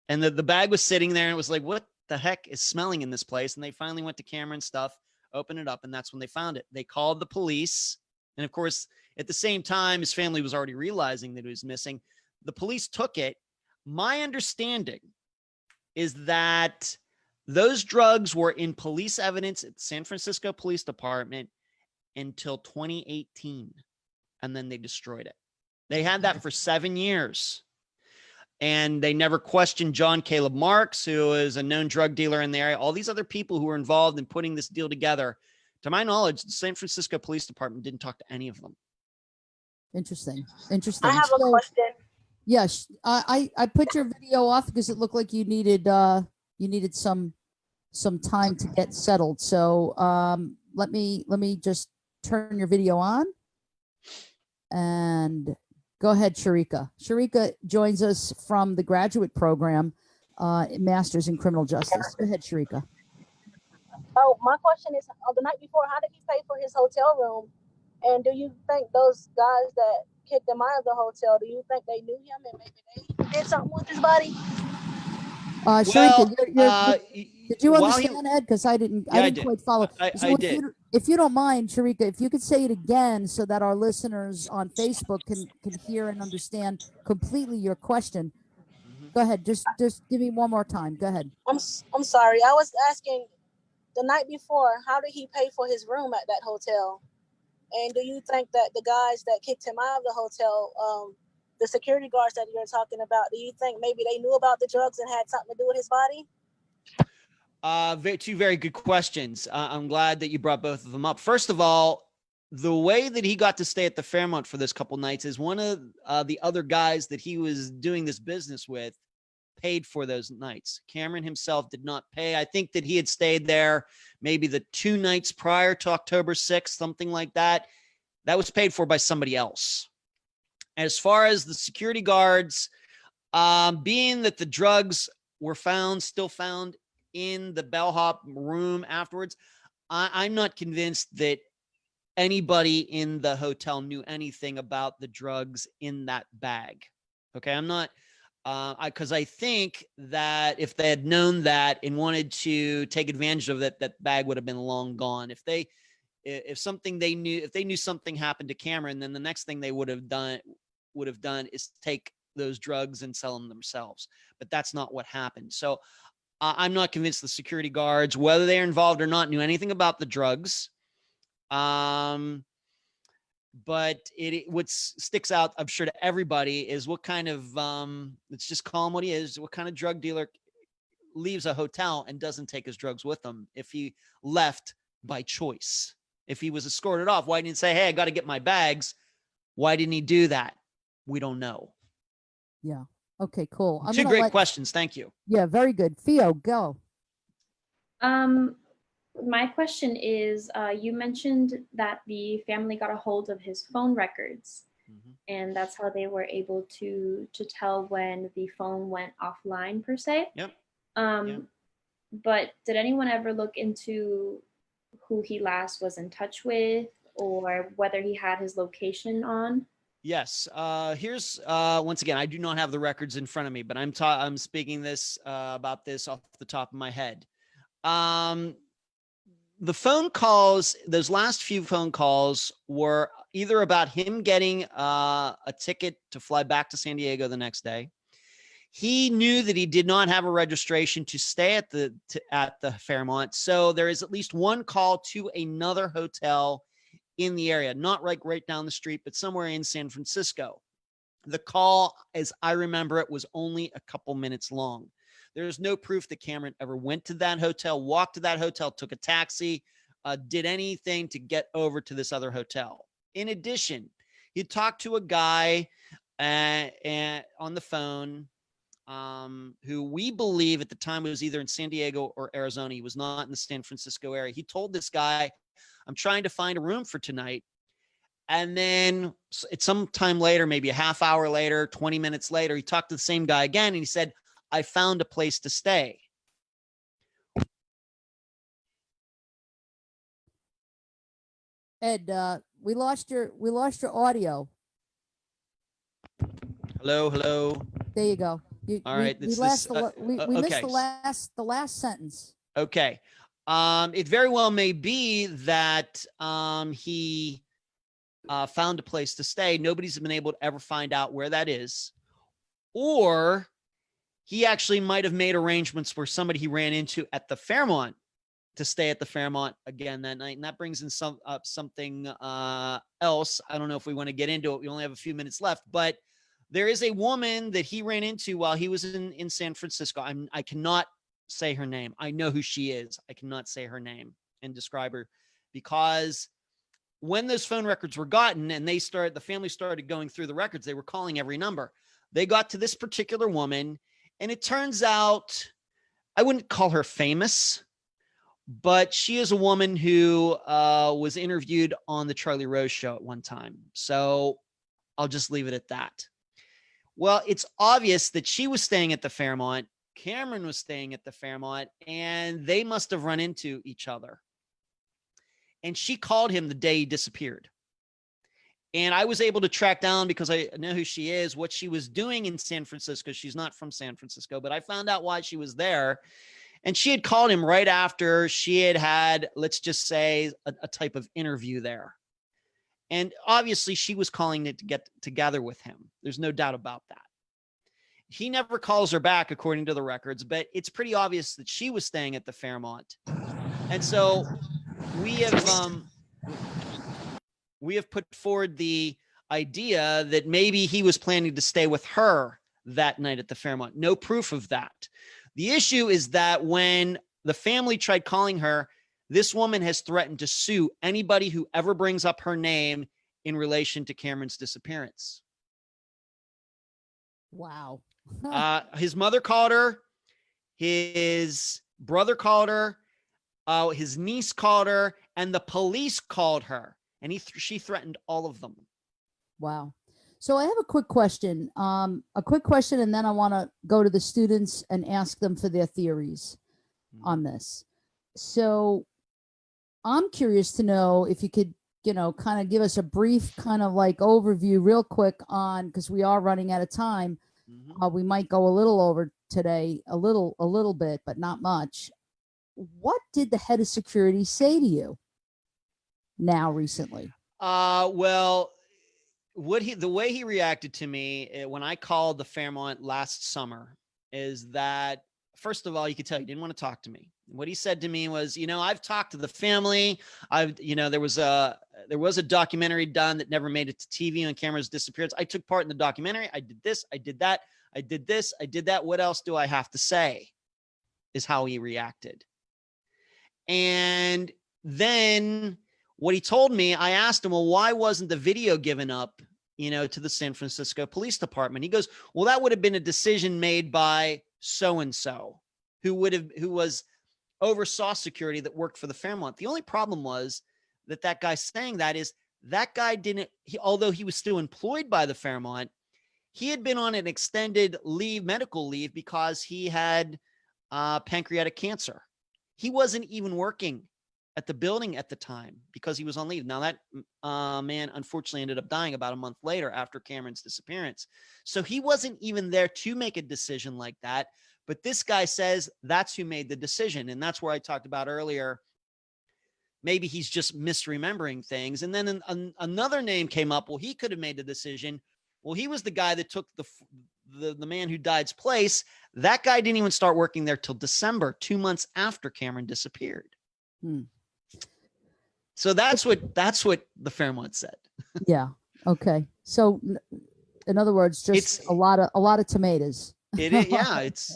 and the bag was sitting there, and it was like, what the heck is smelling in this place? And they finally went to camera and stuff, opened it up, and that's when they found it. They called the police. And of course, at the same time, his family was already realizing that he was missing. The police took it. My understanding is that those drugs were in police evidence at the San Francisco Police Department until 2018, and then they destroyed it. They had that for 7 years, and they never questioned John Caleb Marks, who is a known drug dealer in the area. All these other people who were involved in putting this deal together. To my knowledge, the San Francisco Police Department didn't talk to any of them. Interesting. I have a question. Yes, I put your video off because it looked like you needed some time to get settled. So let me just turn your video on and go ahead, Sharika. Sharika joins us from the graduate program, Masters in Criminal Justice. Go ahead, Sharika. Oh, my question is, the night before, how did he pay for his hotel room? And do you think those guys that kicked him out of the hotel, do you think they knew him and maybe they did something with his body? Sharika, did you understand, Ed? Because I didn't quite follow. I did. If you don't mind, Sharika, if you could say it again so that our listeners on Facebook can hear and understand completely your question. Go ahead. Just give me one more time. Go ahead. I'm sorry. I was asking the night before, how did he pay for his room at that hotel? And do you think that the guys that kicked him out of the hotel, the security guards that you're talking about, do you think maybe they knew about the drugs and had something to do with his body? Two very good questions. I'm glad that you brought both of them up. First of all, the way that he got to stay at the Fairmont for this couple nights is one of the other guys that he was doing this business with paid for those nights. Cameron himself did not pay. I think that he had stayed there maybe the 2 nights prior to October 6th, something like that. That was paid for by somebody else. As far as the security guards, being that the drugs were still found in the bellhop room afterwards, I'm not convinced that anybody in the hotel knew anything about the drugs in that bag. Okay, I'm not Because I think that if they had known that and wanted to take advantage of it, that bag would have been long gone. If they knew something happened to Cameron, then the next thing they would have done is take those drugs and sell them themselves. But that's not what happened. So I'm not convinced the security guards, whether they're involved or not, knew anything about the drugs. But what sticks out, I'm sure, to everybody is what kind of, let's just call him what he is, what kind of drug dealer leaves a hotel and doesn't take his drugs with him if he left by choice. If he was escorted off, why didn't he say, hey, I got to get my bags? Why didn't he do that? We don't know. Yeah. Okay, cool. Two great questions. Thank you. Yeah, very good. Theo, go. My question is, you mentioned that the family got a hold of his phone records, and that's how they were able to tell when the phone went offline, per se. Yep. But did anyone ever look into who he last was in touch with, or whether he had his location on? Yes. Here's once again, I do not have the records in front of me, but I'm speaking this about this off the top of my head. The phone calls, those last few phone calls were either about him getting a ticket to fly back to San Diego the next day. He knew that he did not have a registration to stay at the Fairmont. So there is at least one call to another hotel in the area, not like right down the street, but somewhere in San Francisco. The call, as I remember it, was only a couple minutes long. There's no proof that Cameron ever went to that hotel, walked to that hotel, took a taxi, did anything to get over to this other hotel. In addition, he talked to a guy on the phone who we believe at the time was either in San Diego or Arizona. He was not in the San Francisco area. He told this guy, I'm trying to find a room for tonight. And then it's some time later, maybe a half hour later, 20 minutes later, he talked to the same guy again. And he said, I found a place to stay. Ed, we lost your audio. Hello. There you go. All right. We missed the last sentence. Okay. It very well may be that he found a place to stay. Nobody's been able to ever find out where that is. Or he actually might have made arrangements for somebody he ran into at the Fairmont to stay at the Fairmont again that night. And that brings in something else. I don't know if we want to get into it. We only have a few minutes left, but there is a woman that he ran into while he was in San Francisco. I cannot say her name. I know who she is. I cannot say her name and describe her, because when those phone records were gotten and the family started going through the records, they were calling every number. They got to this particular woman, and it turns out, I wouldn't call her famous, but she is a woman who was interviewed on the Charlie Rose show at one time. So I'll just leave it at that. Well, it's obvious that she was staying at the Fairmont. Cameron was staying at the Fairmont, and they must have run into each other. And she called him the day he disappeared. And I was able to track down, because I know who she is, what she was doing in San Francisco. She's not from San Francisco, but I found out why she was there. And she had called him right after she had, let's just say, a type of interview there. And obviously she was calling it to get together with him. There's no doubt about that. He never calls her back, according to the records, but it's pretty obvious that she was staying at the Fairmont. And so we have put forward the idea that maybe he was planning to stay with her that night at the Fairmont. No proof of that. The issue is that when the family tried calling her, this woman has threatened to sue anybody who ever brings up her name in relation to Cameron's disappearance. Wow. His mother called her, his brother called her, his niece called her, and the police called her, and she threatened all of them. Wow. So I have a quick question, and then I want to go to the students and ask them for their theories on this. So I'm curious to know if you could, kind of give us a brief kind of like overview real quick on, because we are running out of time, Mhm. We might go a little over today, a little bit, but not much. What did the head of security say to you now recently? Well, the way he reacted to me when I called the Fairmont last summer is that, first of all, you could tell he didn't want to talk to me. What he said to me was, I've talked to the family. There was a documentary done that never made it to TV on camera's disappearance. I took part in the documentary. I did this. I did that. I did this. I did that. What else do I have to say? Is how he reacted. And then what he told me, I asked him, well, why wasn't the video given up, to the San Francisco Police Department? He goes, well, that would have been a decision made by so-and-so who was oversaw security that worked for the Fairmont. The only problem was that guy saying that is that guy although he was still employed by the Fairmont, he had been on an extended medical leave because he had pancreatic cancer. He wasn't even working at the building at the time because he was on leave. Now that man unfortunately ended up dying about a month later after Cameron's disappearance. So he wasn't even there to make a decision like that. But this guy says that's who made the decision. And that's where I talked about earlier. Maybe he's just misremembering things. And then another name came up. Well, he could have made the decision. Well, he was the guy that took the man who died's place. That guy didn't even start working there till December, 2 months after Cameron disappeared. So that's what the Fairmont said. Yeah. Okay. So in other words, just a lot of tomatoes. It is.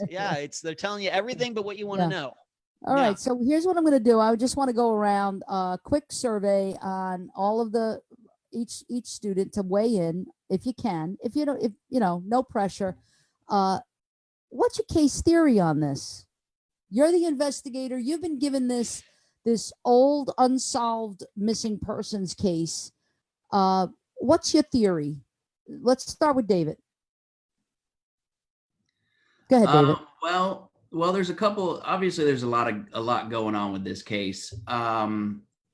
Yeah. It's they're telling you everything but what you want to know. All right. So here's what I'm going to do. I just want to go around a quick survey on all of each student to weigh in if you can. If you don't, no pressure. What's your case theory on this? You're the investigator. You've been given this old unsolved missing persons case. What's your theory? Let's start with David. Go ahead, David. Well, there's a couple. Obviously, there's a lot going on with this case.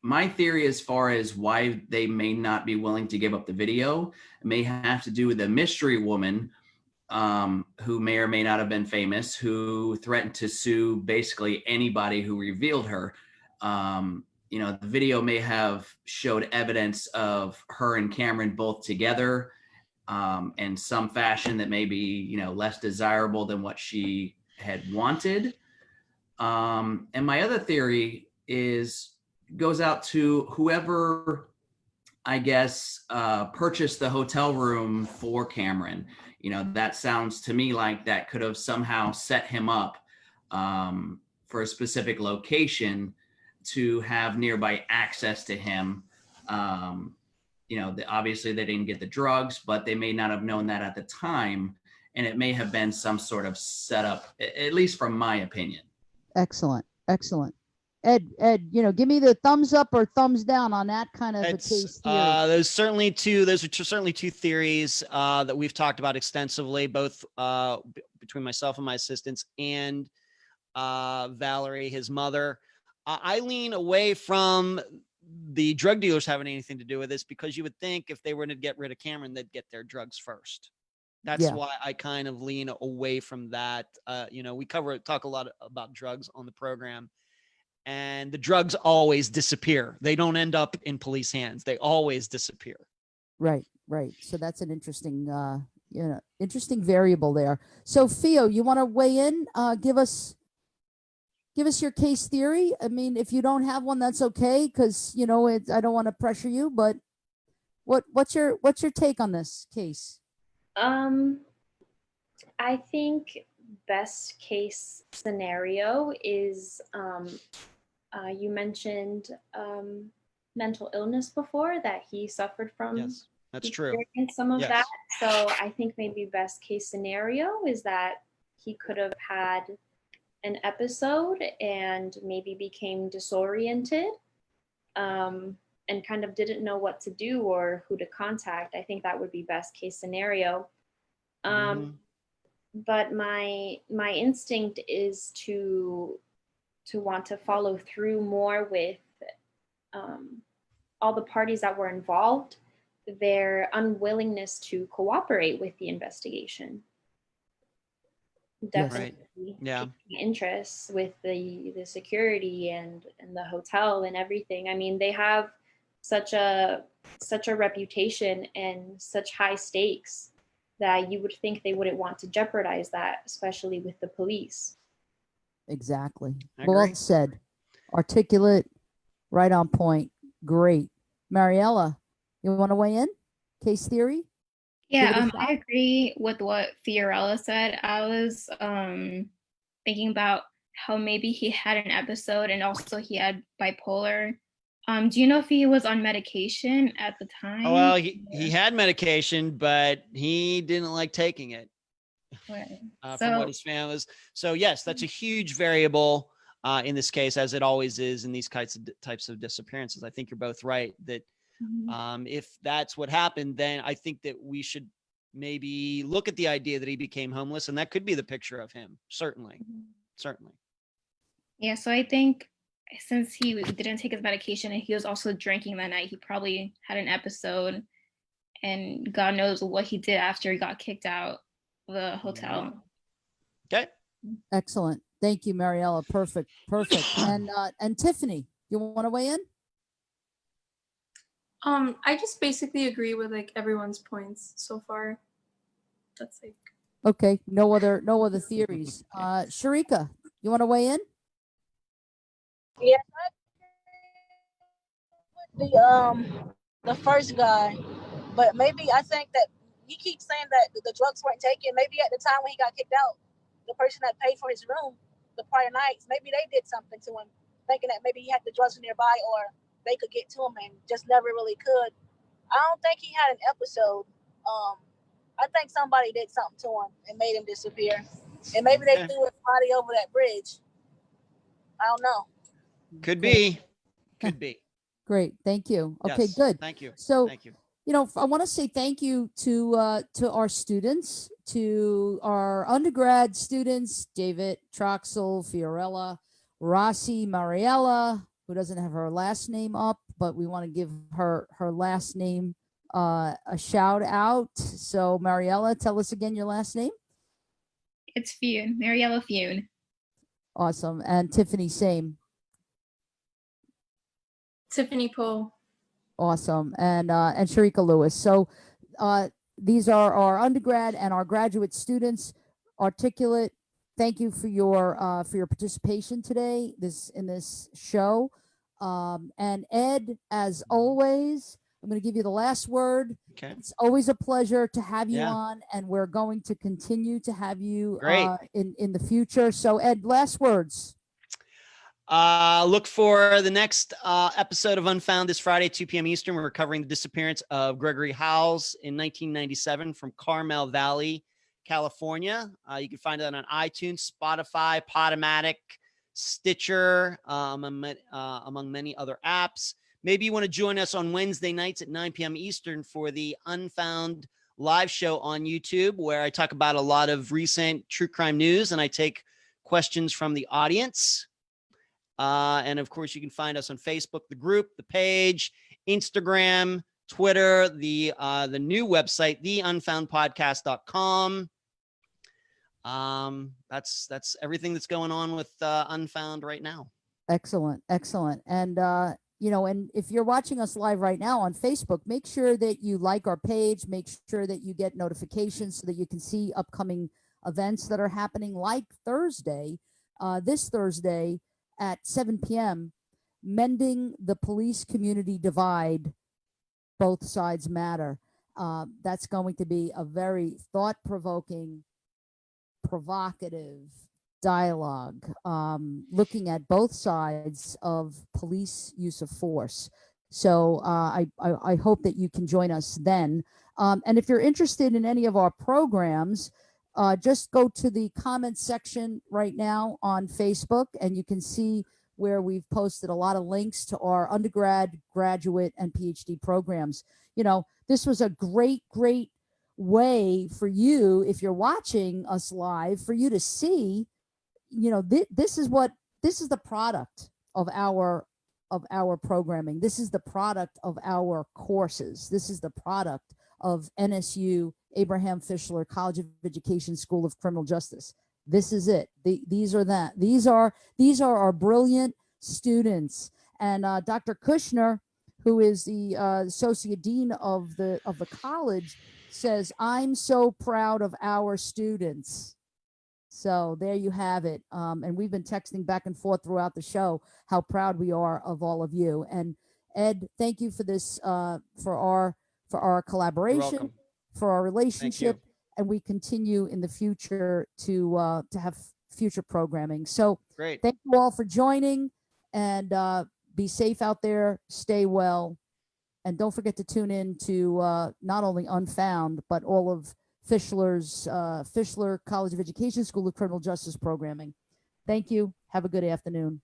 My theory, as far as why they may not be willing to give up the video, may have to do with a mystery woman who may or may not have been famous, who threatened to sue basically anybody who revealed her. The video may have showed evidence of her and Cameron both together in some fashion that may be, less desirable than what she had wanted. And my other theory goes out to whoever, I guess, purchased the hotel room for Cameron. That sounds to me like that could have somehow set him up for a specific location to have nearby access to him. Obviously they didn't get the drugs, but they may not have known that at the time. And it may have been some sort of setup, at least from my opinion. Excellent. Ed, give me the thumbs up or thumbs down on that kind of a case theory. Those are certainly two theories that we've talked about extensively, both between myself and my assistants and Valerie, his mother. I lean away from the drug dealers having anything to do with this, because you would think if they were to get rid of Cameron, they'd get their drugs first. That's why I kind of lean away from that. We talk a lot about drugs on the program, and the drugs always disappear. They don't end up in police hands. They always disappear. Right. So that's an interesting, interesting variable there. So Theo, you want to weigh in? Give us your case theory. I mean, if you don't have one, that's okay, because I don't want to pressure you. But what's your take on this case? I think best case scenario is you mentioned mental illness before, that he suffered from. Yes, that's true. Some of that. So I think maybe best case scenario is that he could have had an episode and maybe became disoriented and kind of didn't know what to do or who to contact. I think that would be best case scenario. But my instinct is to want to follow through more with all the parties that were involved, their unwillingness to cooperate with the investigation. definitely Yeah. taking interests with the security and the hotel and everything. I mean, they have such a reputation and such high stakes that you would think they wouldn't want to jeopardize that, especially with the police. Exactly. I Well agree. said. Articulate, right on point. Great. Mariella, you want to weigh in? Case theory? Give it a Yeah, shot. I agree with what Fiorella said. I was thinking about how maybe he had an episode and also he had bipolar. Do you know if he was on medication at the time? Oh, well, he had medication, but he didn't like taking it. Right. From what his family was. So yes, that's a huge variable in this case, as it always is in these types of disappearances. I think you're both right that if that's what happened, then I think that we should maybe look at the idea that he became homeless, and that could be the picture of him. Certainly. Yeah, so I think since he didn't take his medication and he was also drinking that night, he probably had an episode, and God knows what he did after he got kicked out of the hotel. Okay. Excellent. Thank you, Mariella. Perfect. And Tiffany, you want to weigh in? I just basically agree with like everyone's points so far. That's like Okay. No other theories. Sharika, you want to weigh in? Yes, the first guy, but maybe I think that he keeps saying that the drugs weren't taken. Maybe at the time when he got kicked out, the person that paid for his room the prior nights, maybe they did something to him, thinking that maybe he had the drugs nearby or they could get to him and just never really could. I don't think he had an episode. I think somebody did something to him and made him disappear, and maybe they threw his body over that bridge. I don't know. Could be. Great. Thank you. Okay, Yes. good. Thank you. So, Thank you. I want to say thank you to our students, to our undergrad students, David, Troxel, Fiorella, Rossi, Mariella, who doesn't have her last name up, but we want to give her last name a shout out. So, Mariella, tell us again your last name. It's Fune, Mariella Fune. Awesome. And Tiffany, same. Tiffany Poe. Awesome. And Sharika Lewis. So these are our undergrad and our graduate students. Articulate, thank you for your participation today in this show. And Ed, as always, I'm going to give you the last word. Okay. It's always a pleasure to have you Yeah. on, and we're going to continue to have you Great. in the future. So Ed, last words. Look for the next episode of Unfound this Friday, 2 p.m. Eastern. We're covering the disappearance of Gregory Howells in 1997 from Carmel Valley, California. You can find it on iTunes, Spotify, Podomatic, Stitcher, among many other apps. Maybe you want to join us on Wednesday nights at 9 p.m. Eastern for the Unfound live show on YouTube, where I talk about a lot of recent true crime news and I take questions from the audience. And of course, you can find us on Facebook, the group, the page, Instagram, Twitter, the new website, theunfoundpodcast.com. That's everything that's going on with Unfound right now. Excellent. And and if you're watching us live right now on Facebook, make sure that you like our page, make sure that you get notifications so that you can see upcoming events that are happening, like this Thursday at 7 p.m., Mending the Police Community Divide, Both Sides Matter. That's going to be a very thought-provoking, provocative dialogue, looking at both sides of police use of force. So I hope that you can join us then. And if you're interested in any of our programs, just go to the comments section right now on Facebook, and you can see where we've posted a lot of links to our undergrad, graduate, and PhD programs. This was a great way for you, if you're watching us live, for you to see, this is the product of our programming. This is the product of our courses. This is the product of NSU Abraham Fischler College of Education School of Criminal Justice. This is it. These are our brilliant students. And Dr. Kushner, who is the associate dean of the college, says, "I'm so proud of our students." So there you have it. And we've been texting back and forth throughout the show how proud we are of all of you. And Ed, thank you for this, for our collaboration, welcome. for our Thank relationship, you. and we continue in the future to have future programming. So Great. thank you all for joining, and be safe out there. Stay well, and don't forget to tune in to not only Unfound but all of Fischler's Fischler College of Education School of Criminal Justice programming. Thank you. Have a good afternoon.